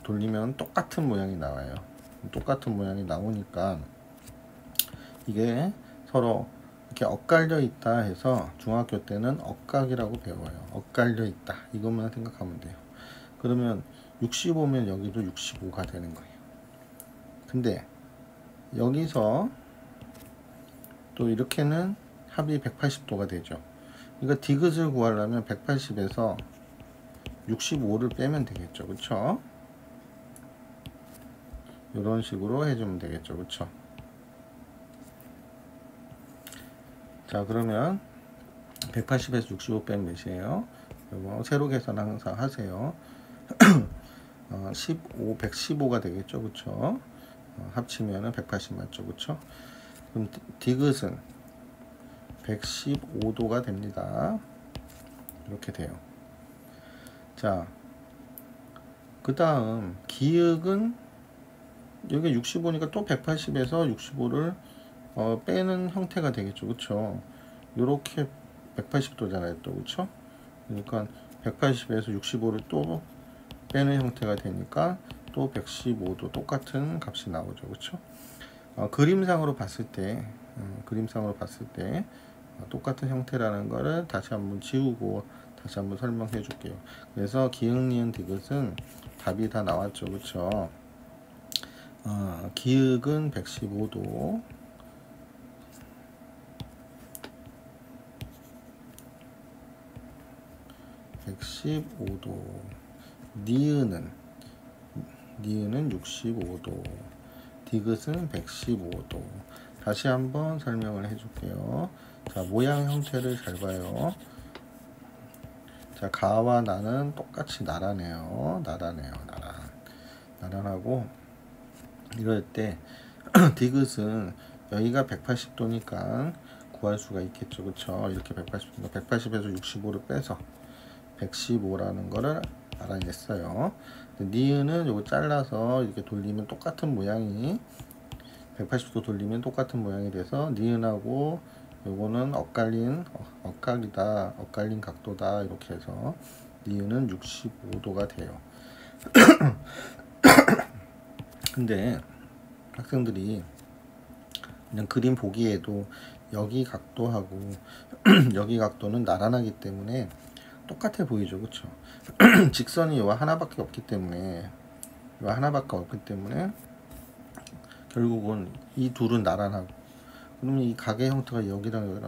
돌리면 똑같은 모양이 나와요. 똑같은 모양이 나오니까 이게 서로 이렇게 엇갈려 있다 해서 중학교 때는 엇각이라고 배워요. 엇갈려 있다 이것만 생각하면 돼요. 그러면 65면 여기도 65가 되는 거예요. 근데 여기서 또 이렇게는 합이 180도가 되죠. 그러니까 디귿을 구하려면 180에서 65를 빼면 되겠죠. 그쵸? 이런 식으로 해주면 되겠죠. 그쵸? 자, 그러면 180에서 65 빼면 몇이에요? 이거 세로 계산 항상 하세요. 115가 되겠죠. 그쵸? 합치면은 180 맞죠. 그쵸? 그럼 디귿은 115도가 됩니다. 이렇게 돼요. 자, 그 다음 기역은 여기 65니까 또 180에서 65를 빼는 형태가 되겠죠. 그쵸? 요렇게 180도잖아요. 또 그쵸? 그러니까 180에서 65를 또 빼는 형태가 되니까 또 115도 똑같은 값이 나오죠. 그쵸? 그림상으로 봤을 때 똑같은 형태라는 거를 다시 한번 지우고 다시 한번 설명해 줄게요. 그래서 기역, 니은, 디귿은 답이 다 나왔죠. 그쵸? 기역은 115도, 115도. 니은은 65도. 디귿은 115도. 다시 한번 설명을 해줄게요. 자, 모양 형태를 잘 봐요. 자, 가와 나는 똑같이 나란해요. 나란하고, 이럴 때 디귿은 여기가 180도니까 구할 수가 있겠죠. 그쵸? 이렇게 180도, 180에서 65를 빼서 115라는 거를 알아냈어요. 니은은 요거 잘라서 이렇게 돌리면 똑같은 모양이 180도 돌리면 똑같은 모양이 돼서 니은하고 요거는 엇갈린 각도다 이렇게 해서 니은은 65도가 돼요. 근데 학생들이 그냥 그림 보기에도 여기 각도하고 여기 각도는 나란하기 때문에 똑같아 보이죠. 그쵸? 직선이 요 하나밖에 없기 때문에 결국은 이 둘은 나란하고, 그러면 이 가게 형태가 여기랑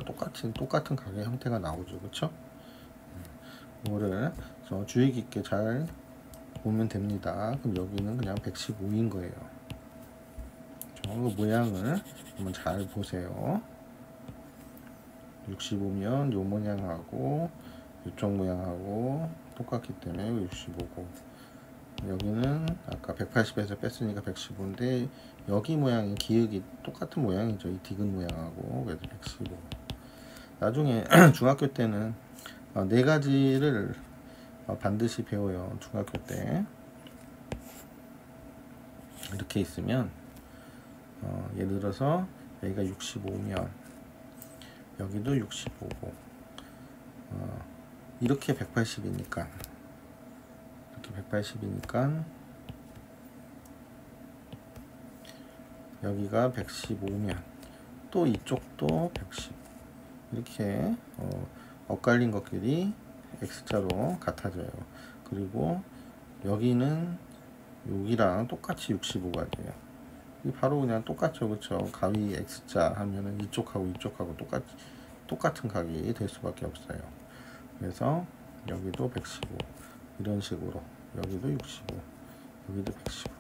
똑같은 가게 형태가 나오죠. 그쵸? 이거를 주의 깊게 잘 보면 됩니다. 그럼 여기는 그냥 115인 거예요. 그 모양을 한번 잘 보세요. 65면 요 모양하고 이쪽 모양하고 똑같기 때문에 65고, 여기는 아까 180에서 뺐으니까 115인데 여기 모양이 기역이 똑같은 모양이죠. 이 디귿 모양하고. 그래서 115. 나중에 중학교 때는 네 가지를 반드시 배워요. 중학교 때 이렇게 있으면 예를 들어서 여기가 65면 여기도 65고 이렇게 180이니까 여기가 115면 또 이쪽도 110, 이렇게 엇갈린 것끼리 X자로 같아져요. 그리고 여기는 여기랑 똑같이 65가 돼요. 바로 그냥 똑같죠. 그쵸? 가위 X자 하면은 이쪽하고 똑같은 각이 될 수밖에 없어요. 그래서 여기도 115, 이런 식으로 여기도 65, 여기도 115.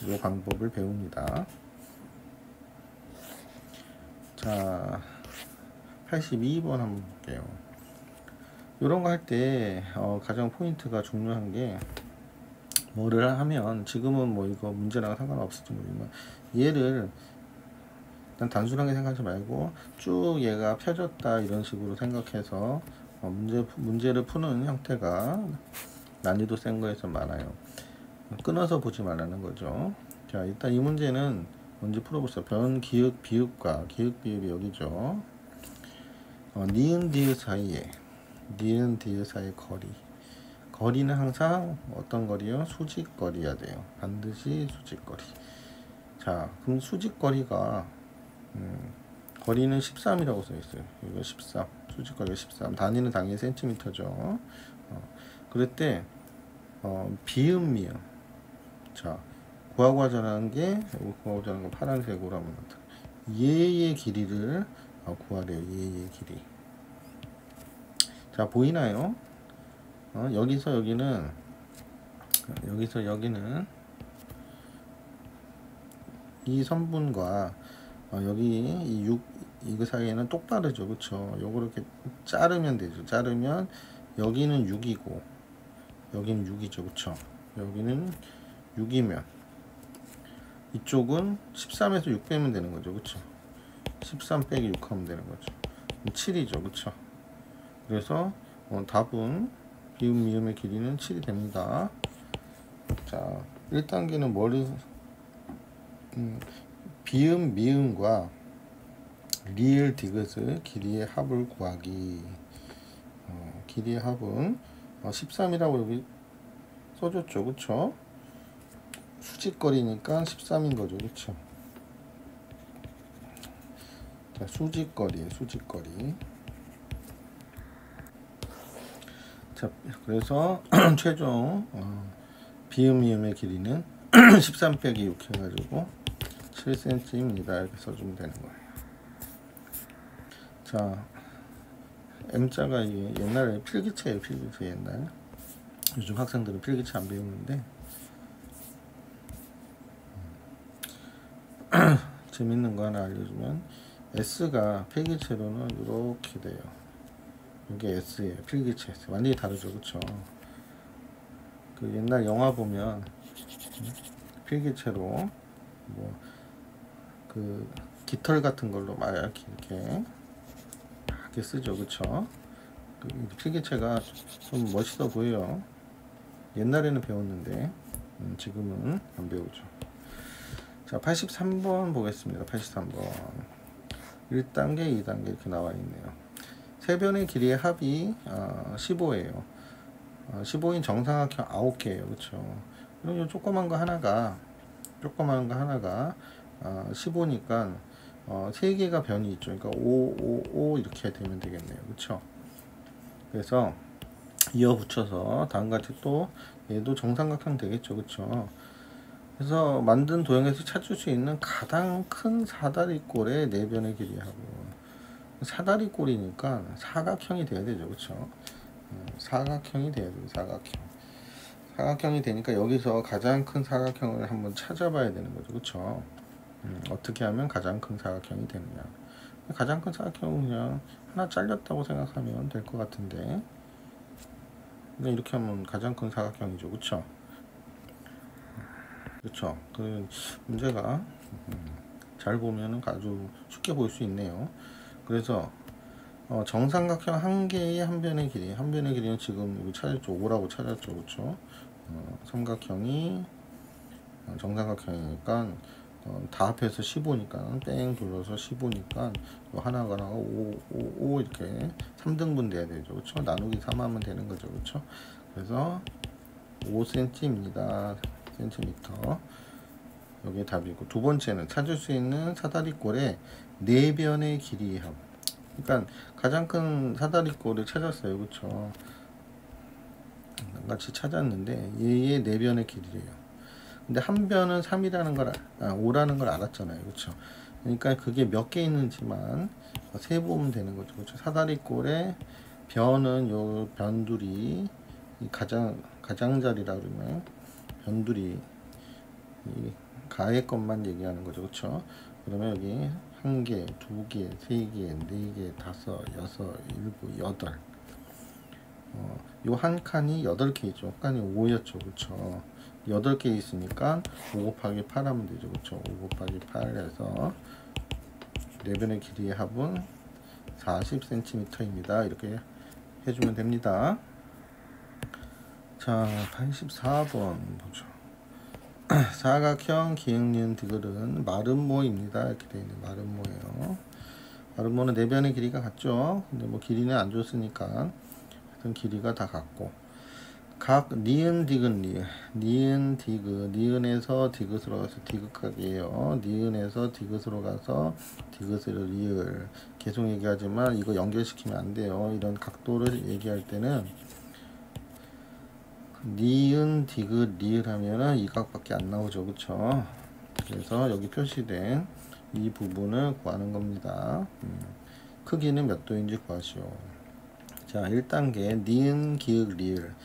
이 방법을 배웁니다. 자, 82번 한번 볼게요. 이런 거 할 때 가장 포인트가 중요한 게, 뭐를 하면 지금은 뭐 이거 문제랑 상관없을지 모르지만 얘를 일단 단순하게 생각하지 말고 쭉 얘가 펴졌다 이런 식으로 생각해서 문제를 푸는 형태가 난이도 센 거에서 많아요. 끊어서 보지 말라는 거죠. 자, 일단 이 문제는 먼저 풀어보세요. 변, 기역, 비읍과 기역, 비읍이 여기죠. 니은, 디귿 사이에 거리는 항상 어떤 거리요? 수직거리야 돼요. 반드시 수직거리. 자, 그럼 수직거리가 거리는 13이라고 써 있어요. 이거 13. 수직거리가 13. 단위는 당연히 센티미터죠. 그럴 때 비읍, 미음. 자, 구하고 하자는 게 파란색으로 하면 얘의 길이를 구하래요. 얘의 길이. 자, 보이나요? 여기서 여기는 이 선분과 여기 이거 사이에는 똑바르죠. 그쵸? 요거 이렇게 자르면 되죠. 자르면 여기는 6이고 여기는 6이죠. 그쵸? 여기는 6이면 이쪽은 13에서 6 빼면 되는 거죠. 그쵸? 13 빼기 6 하면 되는 거죠. 7이죠. 그쵸? 그래서 답은 비읍, 미음의 길이는 7이 됩니다. 자, 1단계는 비읍, 미음과 리을, 디귿의 길이의 합을 구하기. 길이의 합은 13이라고 여기 써줬죠. 그쵸? 수직거리니까 13인 거죠. 그쵸? 자, 수직거리. 자, 그래서 최종 비읍, 미음의 길이는 13 빼기 6 해가지고 7cm입니다. 이렇게 써주면 되는 거예요. 자, M자가 옛날에 필기체예요. 필기체 옛날. 요즘 학생들은 필기체 안 배우는데 재밌는 거 하나 알려주면 S가 필기체로는 이렇게 돼요. 이게 S예요. 필기체 S. 완전히 다르죠. 그쵸? 그 옛날 영화 보면 필기체로 뭐 그 깃털 같은 걸로 막 이렇게 쓰죠. 그쵸? 그 필기체가 좀 멋있어 보여요. 옛날에는 배웠는데 지금은 안 배우죠. 자, 83번 보겠습니다. 83번 1단계, 2단계 이렇게 나와 있네요. 세 변의 길이의 합이 15예요. 15인 정사각형 9개예요. 그쵸? 그럼 요 조그만 거 하나가 15니까 3개가 변이 있죠. 그러니까 5, 5, 5 이렇게 되면 되겠네요. 그쵸? 그래서 이어 붙여서 다음같이 또 얘도 정삼각형 되겠죠. 그쵸? 그래서 만든 도형에서 찾을 수 있는 가장 큰 사다리꼴의 네 변의 길이하고 사다리꼴이니까 사각형이 돼야 되죠. 그쵸? 사각형이 돼야 돼요. 사각형이 되니까 여기서 가장 큰 사각형을 한번 찾아봐야 되는 거죠. 그쵸? 어떻게 하면 가장 큰 사각형이 되느냐. 가장 큰 사각형은 그냥 하나 잘렸다고 생각하면 될 것 같은데 이렇게 하면 가장 큰 사각형이죠. 그쵸? 그쵸? 그 문제가 잘 보면은 아주 쉽게 볼 수 있네요. 그래서 정삼각형 한 개의 한 변의 길이는 지금 여기 찾았죠. 5라고 찾았죠. 그쵸? 삼각형이 정삼각형이니까 다 합해서 15니까 땡 둘러서 15니까 하나가 5 이렇게 3등분 돼야 되죠. 그쵸? 나누기 3 하면 되는 거죠. 그쵸? 그래서 5cm입니다. 센티미터. 여기 답이고, 두 번째는 찾을 수 있는 사다리꼴의 네 변의 길이의 합. 그러니까 가장 큰 사다리꼴을 찾았어요. 그쵸? 같이 찾았는데 얘의 네 변의 길이래요. 근데 한 변은 3이라는 걸 5라는 걸 알았잖아요. 그쵸? 그러니까 그게 몇 개 있는지만 세 보면 되는 거죠. 그쵸? 사다리꼴의 변은 요 변둘이 가장자리라 그러면 변둘이 이 가의 것만 얘기하는 거죠. 그쵸? 그러면 여기 한 개, 두 개, 세 개, 네 개, 다섯, 여섯, 일곱, 여덟. 요 한 칸이 8개 있죠. 한 칸이 5였죠. 그쵸? 8개 있으니까 5 곱하기 8 하면 되죠. 그쵸? 5 곱하기 8 해서 네 변의 길이의 합은 40cm입니다. 이렇게 해주면 됩니다. 자, 84번 보죠. 사각형 기역니은 디귿은 마름모입니다. 이렇게 되어 있는 마름모예요. 마름모는 네 변의 길이가 같죠. 근데 뭐 길이는 안 줬으니까 하여튼 길이가 다 같고, 각 니은 디귿 니은 디귿 니은에서 디귿으로 가서 디귿각이에요. 니은에서 디귿으로 가서 디귿을 리을 계속 얘기하지만 이거 연결시키면 안 돼요. 이런 각도를 얘기할 때는 니은 디귿 리을 하면은 이 각밖에 안 나오죠. 그쵸? 그래서 여기 표시된 이 부분을 구하는 겁니다. 크기는 몇 도인지 구하시오. 자, 1단계 니은 기역 리을.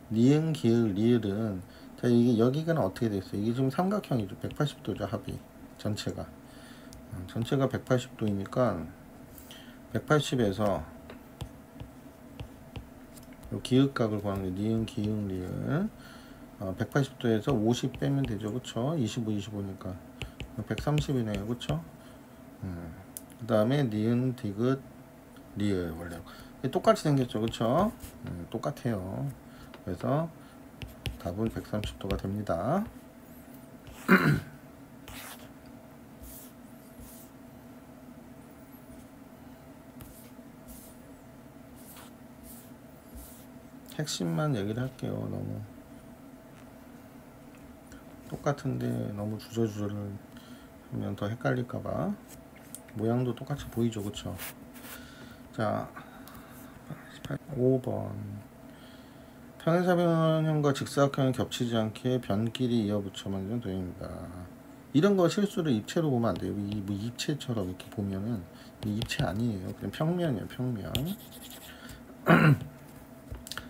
니은 기역 리을은, 자, 이게 여기가 어떻게 됐어요? 이게 지금 삼각형이죠. 180도죠. 합이 전체가 180도이니까 180에서 요 기역각을 구하는 게 니은 기역 리을. 180도에서 50 빼면 되죠. 그쵸? 25, 25니까 130이네요. 그쵸? 그 다음에 니은 디귿 리을. 원래 똑같이 생겼죠. 그쵸? 똑같아요. 그래서 답은 130도가 됩니다. 핵심만 얘기를 할게요. 너무 똑같은데 너무 주저주저를 하면 더 헷갈릴까봐. 모양도 똑같이 보이죠. 그쵸? 자, 5번 평행사변형과 직사각형이 겹치지 않게 변끼리 이어붙여 만든 도형입니다. 이런 거 실수를 입체로 보면 안 돼요. 뭐 입체처럼 이렇게 보면은 이 입체 아니에요. 그냥 평면이에요. 평면.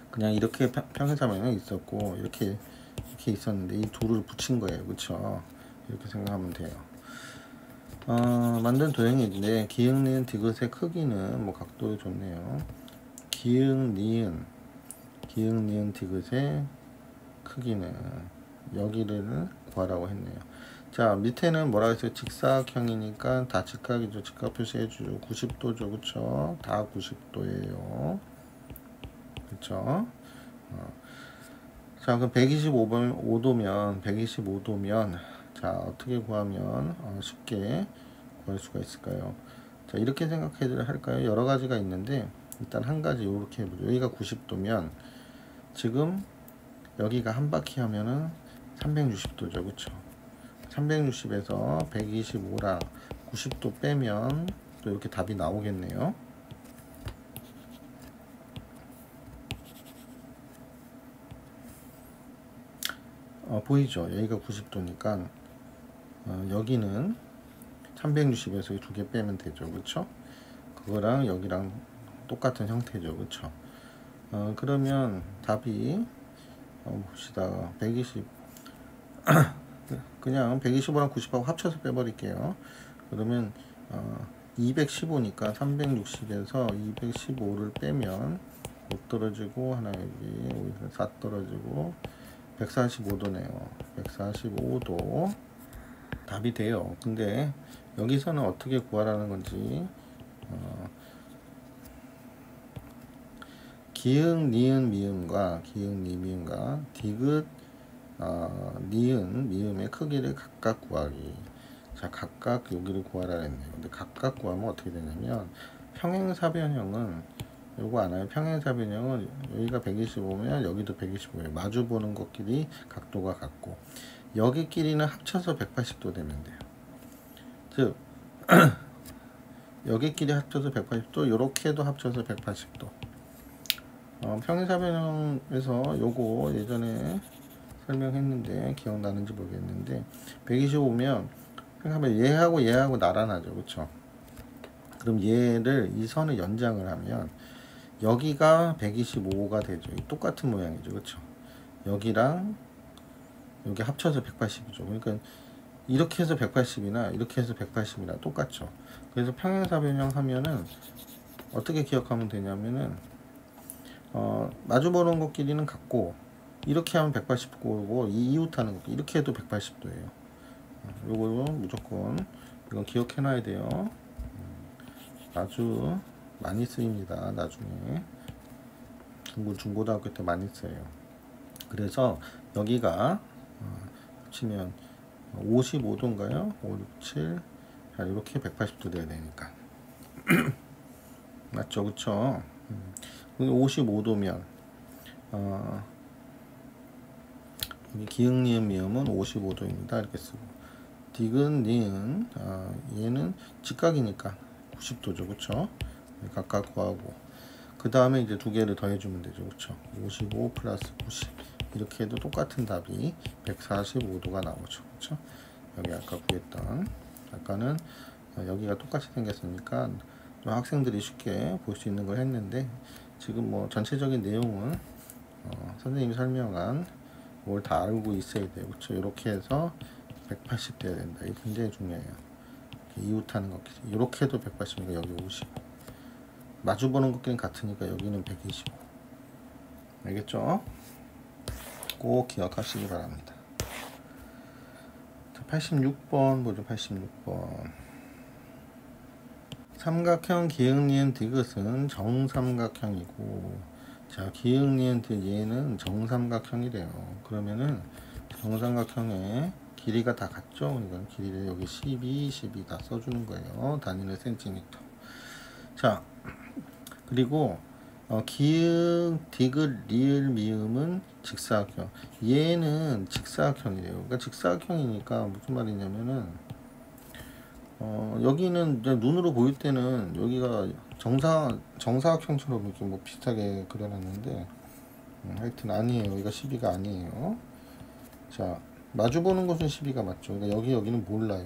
그냥 이렇게 평행사변형이 있었고 이렇게 있었는데 이 둘을 붙인 거예요. 그쵸? 이렇게 생각하면 돼요. 만든 도형인데 기흥, 니은, 디귿의 크기는 뭐 각도 좋네요. 기흥, 니은, 디귿의 크기는 여기를 구하라고 했네요. 자, 밑에는 뭐라고 했어요? 직사각형이니까 다 직각이죠. 직각 표시해주죠. 90도죠. 그쵸? 다 90도예요. 그쵸? 자, 그럼 125도면, 자, 어떻게 구하면 쉽게 구할 수가 있을까요? 자, 이렇게 생각해야 할까요? 여러 가지가 있는데, 일단 한 가지 이렇게 해보죠. 여기가 90도면, 지금 여기가 한 바퀴 하면은 360도죠. 그쵸? 360에서 125랑 90도 빼면 또 이렇게 답이 나오겠네요. 보이죠? 여기가 90도니까 여기는 360에서 두 개 빼면 되죠. 그쵸? 그거랑 여기랑 똑같은 형태죠. 그쵸? 그러면 답이 봅시다. 120 그냥 125랑 90하고 합쳐서 빼버릴게요. 그러면 215니까 360에서 215를 빼면 5 떨어지고 하나 여기 4 떨어지고 145도네요. 145도 답이 돼요. 근데 여기서는 어떻게 구하라는 건지 기흥, 니은, 미음과 디귿, 니은, 미음의 크기를 각각 구하기. 자, 각각 여기를 구하라 했네요. 근데 각각 구하면 어떻게 되냐면 평행사변형은 요거 아나요? 평행사변형은 여기가 125면 여기도 125예요. 마주 보는 것끼리 각도가 같고 여기끼리는 합쳐서 180도 되면 돼요. 즉 여기끼리 합쳐서 180도, 요렇게도 합쳐서 180도. 평행사변형에서 요거 예전에 설명했는데 기억나는지 모르겠는데 125면 얘하고 나란하죠. 그쵸? 그럼 얘를 이 선을 연장을 하면 여기가 125가 되죠. 똑같은 모양이죠. 그쵸? 여기랑 여기 합쳐서 180이죠. 그러니까 이렇게 해서 180이나 이렇게 해서 180이나 똑같죠. 그래서 평행사변형 하면은 어떻게 기억하면 되냐면은 마주보는 것끼리는 같고 이렇게 하면 180도고 이웃하는 것 이렇게 해도 180도예요. 요거 무조건 이건 기억해 놔야 돼요. 아주 많이 쓰입니다. 나중에 중고등학교 때 많이 써요. 그래서 여기가 합치면 55도인가요? 5, 6, 7 자, 이렇게 180도 돼야 되니까 맞죠? 그쵸? 55도면 여기 기흥, 니은, 미음은 55도입니다. 이렇게 쓰고 디귿, 니은 얘는 직각이니까 90도죠. 그쵸? 각각 구하고 그 다음에 이제 두 개를 더해주면 되죠. 그쵸? 55 플러스 90 이렇게 해도 똑같은 답이 145도가 나오죠. 그쵸? 여기 아까 구했던 아까는 여기가 똑같이 생겼으니까 좀 학생들이 쉽게 볼 수 있는 걸 했는데 지금 뭐 전체적인 내용은 선생님이 설명한 뭘 다 알고 있어야 돼요. 그쵸? 이렇게 해서 180 돼야 된다. 이게 굉장히 중요해요. 이웃하는 것 이렇게 해도 180이니까 여기 55 마주보는 것끼리는 같으니까 여기는 125 알겠죠? 꼭 기억하시기 바랍니다. 86번 보죠. 86번 삼각형 기흥, 니은, 디귿은 정삼각형이고 자 기흥, 니은, 디귿 얘는 정삼각형이래요. 그러면은 정삼각형의 길이가 다 같죠? 그러니까 길이를 여기 12 다 써주는 거예요. 단위는 센티미터. 자 그리고 기흥, 디귿, 리을, 미음은 직사각형. 얘는 직사각형이래요. 그러니까 직사각형이니까 무슨 말이냐면은 여기는 이제 눈으로 보일 때는 여기가 정사각형처럼 이렇게 뭐 비슷하게 그려놨는데 하여튼 아니에요. 여기가 12가 아니에요. 자 마주 보는 것은 12가 맞죠. 그러니까 여기는 몰라요.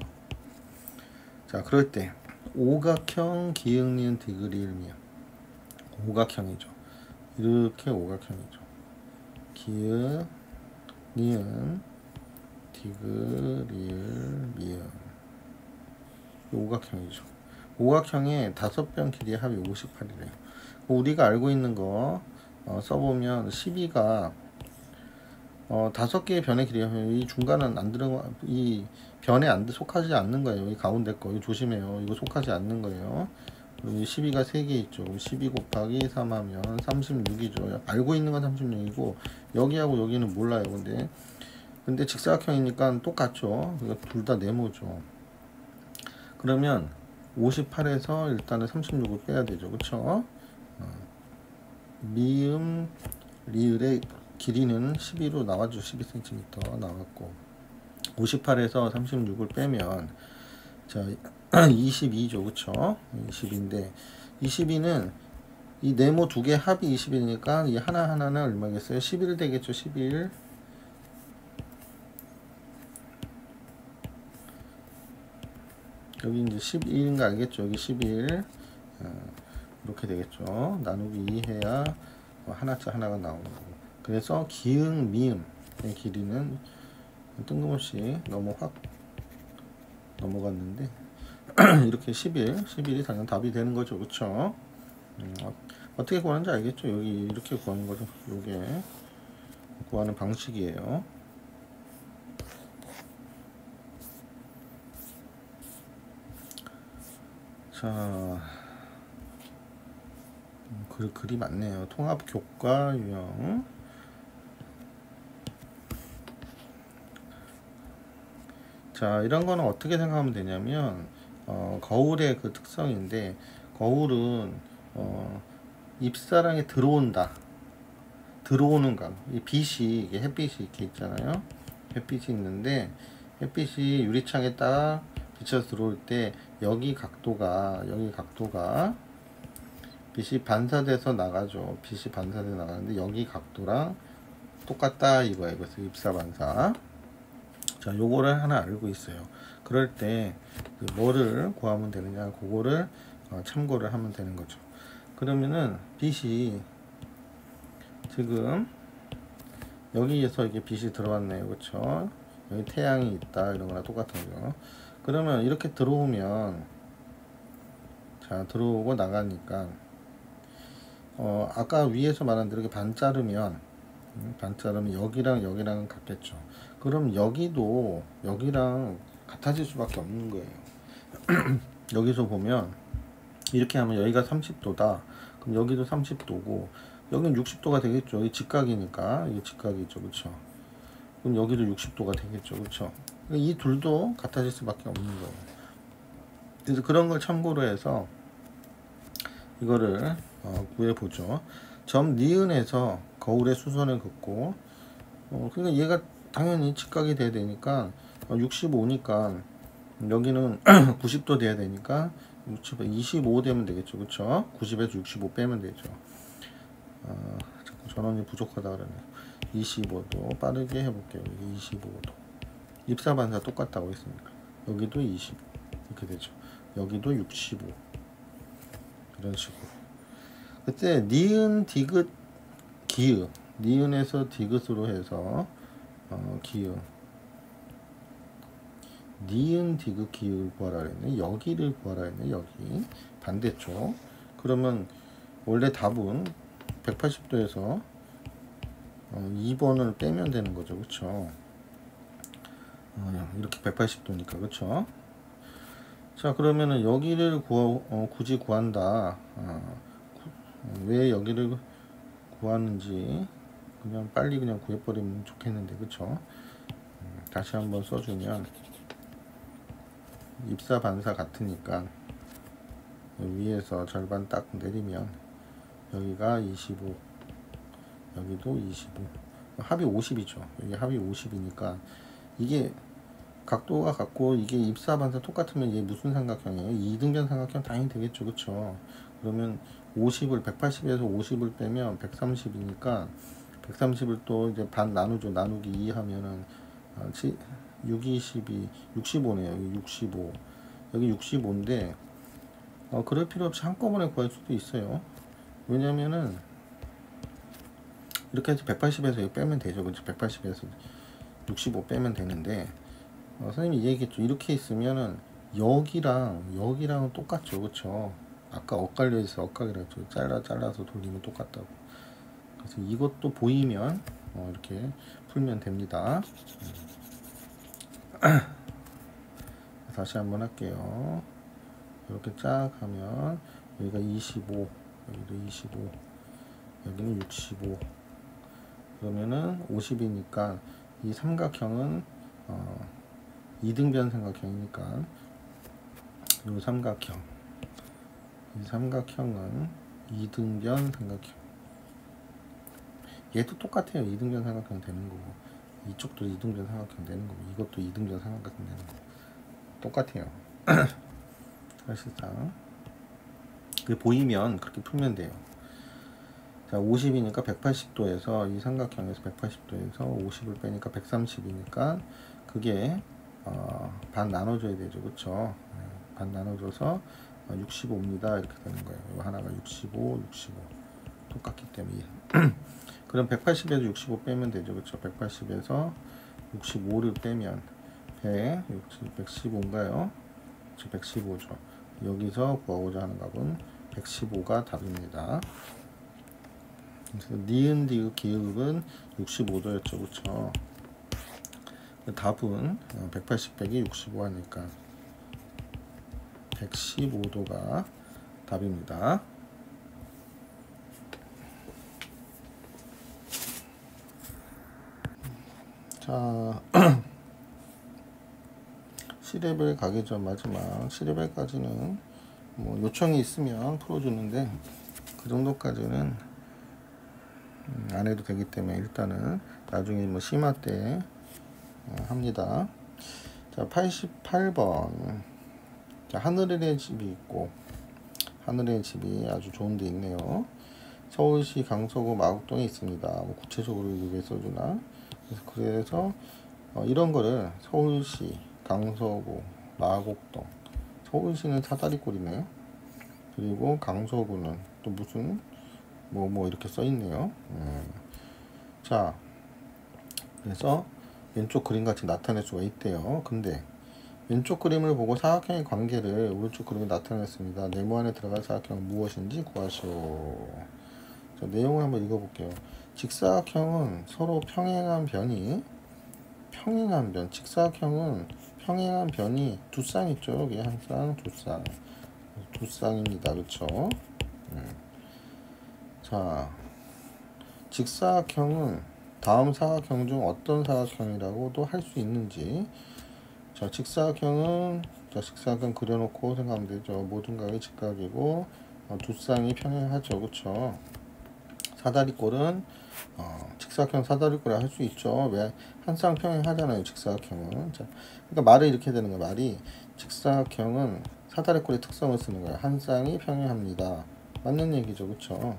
자 그럴 때 오각형 기흥, 니은, 디귿, 리을, 미음 오각형이죠. 이렇게 오각형이죠. 기읍, 니은, 디귿, 리을, 미음. 오각형이죠. 오각형의 5변 길이의 합이 58이래요. 우리가 알고 있는 거 써보면 12가 5개의 변의 길이가 이 중간은 안 들어가, 이 변에 속하지 않는 거예요. 이 가운데 거 이거 조심해요. 이거 속하지 않는 거예요. 그리고 12가 3개 있죠. 12 곱하기 3 하면 36이죠. 알고 있는 건 36이고 여기하고 여기는 몰라요. 근데 직사각형이니까 똑같죠. 둘 다 네모죠. 그러면 58에서 일단은 36을 빼야 되죠. 그쵸? 미음, 리을의 길이는 12로 나왔죠. 12cm 나왔고 58에서 36을 빼면 자 22죠. 그쵸? 22인데 22는 이 네모 두 개 합이 20이니까 이 하나하나는 얼마겠어요? 11 되겠죠. 11. 여기 이제 11인 거 알겠죠? 여기 11. 이렇게 되겠죠. 나누기 2 해야 하나짜 하나가 나오는 거고. 그래서 기응, 미음의 길이는 뜬금없이 확 넘어갔는데 이렇게 11이 당연 답이 되는 거죠. 그쵸? 어떻게 구하는지 알겠죠? 여기 이렇게 구하는 거죠. 요게 구하는 방식이에요. 자, 글이 많네요. 통합 교과 유형. 자, 이런 거는 어떻게 생각하면 되냐면 거울의 그 특성인데 거울은 입사랑에 들어온다. 들어오는 각. 이 빛이 이게 햇빛이 이렇게 있잖아요. 햇빛이 있는데 햇빛이 유리창에 딱 비쳐서 들어올 때 여기 각도가 빛이 반사돼서 나가죠. 빛이 반사돼서 나가는데 여기 각도랑 똑같다 이거예요. 그래서 입사 반사. 자, 요거를 하나 알고 있어요. 그럴 때 뭐를 구하면 되느냐, 그거를 참고를 하면 되는 거죠. 그러면은 빛이 지금 여기에서 이게 빛이 들어왔네요. 그쵸? 여기 태양이 있다 이런 거랑 똑같은 거. 그러면 이렇게 들어오면 자, 들어오고 나가니까 아까 위에서 말한 대로 이렇게 반자르면 여기랑 여기랑은 같겠죠. 그럼 여기도 여기랑 같아질 수밖에 없는 거예요. 여기서 보면 이렇게 하면 여기가 30도다. 그럼 여기도 30도고 여기는 60도가 되겠죠. 이 직각이니까 이게 직각이죠. 그쵸? 그럼 여기도 60도가 되겠죠. 그쵸? 이 둘도 같아질 수밖에 없는 거예요. 그래서 그런 걸 참고로 해서 이거를 구해보죠. 점 니은에서 거울의 수선을 긋고 그러니까 얘가 당연히 직각이 돼야 되니까 65니까 여기는 90도 돼야 되니까 25 되면 되겠죠. 그쵸? 90에서 65 빼면 되죠. 자꾸 전원이 부족하다 그러네. 25도 빠르게 해볼게요. 25도 입사 반사 똑같다고 했으니까 여기도 25 이렇게 되죠. 여기도 65 이런 식으로. 그때 니은, 디귿, 기읍 니은에서 디귿으로 해서 기읍 니은, 디귿, 기읍을 구하라 했네. 여기를 구하라 했네. 여기 반대쪽. 그러면 원래 답은 180도에서 2번을 빼면 되는 거죠. 그쵸? 이렇게 180도니까 그쵸? 자, 그러면은 여기를 굳이 구한다. 왜 여기를 구하는지 그냥 빨리 그냥 구해버리면 좋겠는데 그쵸? 다시 한번 써주면 입사 반사 같으니까 위에서 절반 딱 내리면 여기가 25 여기도 25 합이 50이죠. 여기 합이 50이니까 이게 각도가 같고 이게 입사 반사 똑같으면 이게 무슨 삼각형이에요? 이등변 삼각형 당연히 되겠죠. 그쵸? 그러면 50을 180에서 50을 빼면 130이니까 130을 또 이제 반 나누죠. 나누기 2 하면은 6, 22, 65네요. 여기 65 여기 65인데 그럴 필요 없이 한꺼번에 구할 수도 있어요. 왜냐면은 이렇게 해서 180에서 이거 빼면 되죠. 그렇죠? 180에서 65 빼면 되는데 선생님이 얘기했죠. 이렇게 있으면은 여기랑 똑같죠. 그렇죠? 아까 엇갈려 있어. 엇갈려 있죠. 잘라서 돌리면 똑같다고. 그래서 이것도 보이면 이렇게 풀면 됩니다. 다시 한번 할게요. 이렇게 쫙 하면 여기가 25, 여기도 25, 여기는 65. 그러면은 50이니까 이 삼각형은 2등변 삼각형이니까 이 삼각형은 2등변 삼각형. 얘도 똑같아요. 2등변 삼각형 되는 거고, 이쪽도 2등변 삼각형 되는 거고, 이것도 2등변 삼각형 되는 거고, 똑같아요. 사실상 그 보이면 그렇게 풀면 돼요. 자, 50이니까 180도에서 이 삼각형에서 180도에서 50을 빼니까 130이니까 그게 반 나눠줘야 되죠. 그쵸? 반 나눠줘서 65입니다. 이렇게 되는 거예요. 이거 하나가 65, 65 똑같기 때문에 그럼 180에서 65 빼면 되죠. 그쵸? 180에서 65를 빼면 115인가요? 115죠. 여기서 구하고자 하는 값은 115가 답입니다. 그래서 니은 디귿 기울은 65도였죠. 그쵸? 답은 180 빼기 65 하니까 115도가 답입니다. 자, C레벨 가기 전 마지막 C레벨까지는 뭐 요청이 있으면 풀어주는데 그 정도까지는 안 해도 되기 때문에 일단은 나중에 뭐 심화 때 합니다. 자, 88번. 자, 하늘의 집이 있고, 하늘의 집이 아주 좋은 데 있네요. 서울시 강서구 마곡동에 있습니다. 뭐 구체적으로 이게 써주나? 그래서 이런 거를 서울시 강서구 마곡동, 서울시는 사다리꼴이네요. 그리고 강서구는 또 무슨 뭐 이렇게 써 있네요. 자, 그래서 왼쪽 그림같이 나타낼 수가 있대요. 근데 왼쪽 그림을 보고 사각형의 관계를 오른쪽 그림에 나타냈습니다. 네모 안에 들어갈 사각형은 무엇인지 구하시오. 자, 내용을 한번 읽어볼게요. 직사각형은 서로 평행한 변이 직사각형은 평행한 변이 두 쌍 있죠. 여기 한 쌍, 두 쌍입니다. 그렇죠? 자, 직사각형은 다음 사각형 중 어떤 사각형이라고도 할 수 있는지. 자, 직사각형 그려놓고 생각하면 되죠. 모든 각이 직각이고 두 쌍이 평행하죠. 그쵸? 사다리꼴은 직사각형 사다리꼴을 할 수 있죠. 왜? 한 쌍 평행하잖아요. 직사각형은. 자, 그러니까 말을 이렇게 되는 거예요. 말이 직사각형은 사다리꼴의 특성을 쓰는 거예요. 한 쌍이 평행합니다. 맞는 얘기죠. 그쵸?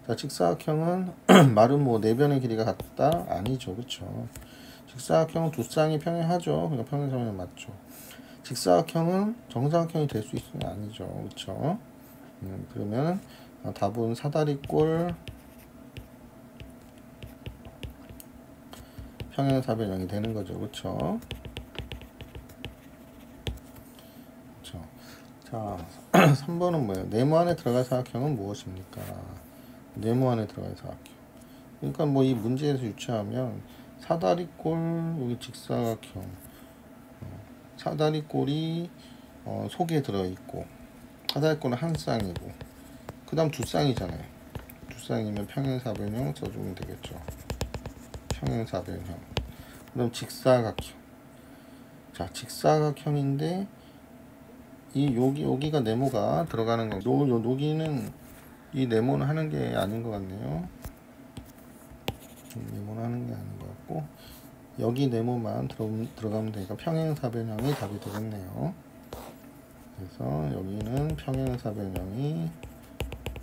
자, 직사각형은 말은 뭐 네 변의 길이가 같다? 아니죠. 그쵸? 직사각형은 두 쌍이 평행하죠. 그러니까 평행선은 맞죠. 직사각형은 정사각형이 될 수 있으면 아니죠. 그쵸? 그러면 답은 사다리꼴 평행사변형이 되는 거죠. 그쵸? 그쵸? 자, 3번은 뭐예요? 네모 안에 들어갈 사각형은 무엇입니까? 네모 안에 들어갈 사각형. 그러니까 뭐 이 문제에서 유추하면 사다리꼴 여기 직사각형 사다리꼴이 속에 들어있고 사다리꼴은 한 쌍이고 그 다음 두 쌍이잖아요. 두 쌍이면 평행사변형 써주면 되겠죠. 평행사변형. 그럼 직사각형. 자, 직사각형인데 여기가 네모가 들어가는 거. 여기는 이 네모는 하는 게 아닌 것 같네요. 네모는 하는 게 아닌 것 같고 여기 네모만 들어가면 되니까 평행사변형이 답이 되겠네요. 그래서 여기는 평행사변형이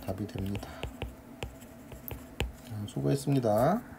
답이 됩니다. 수고했습니다.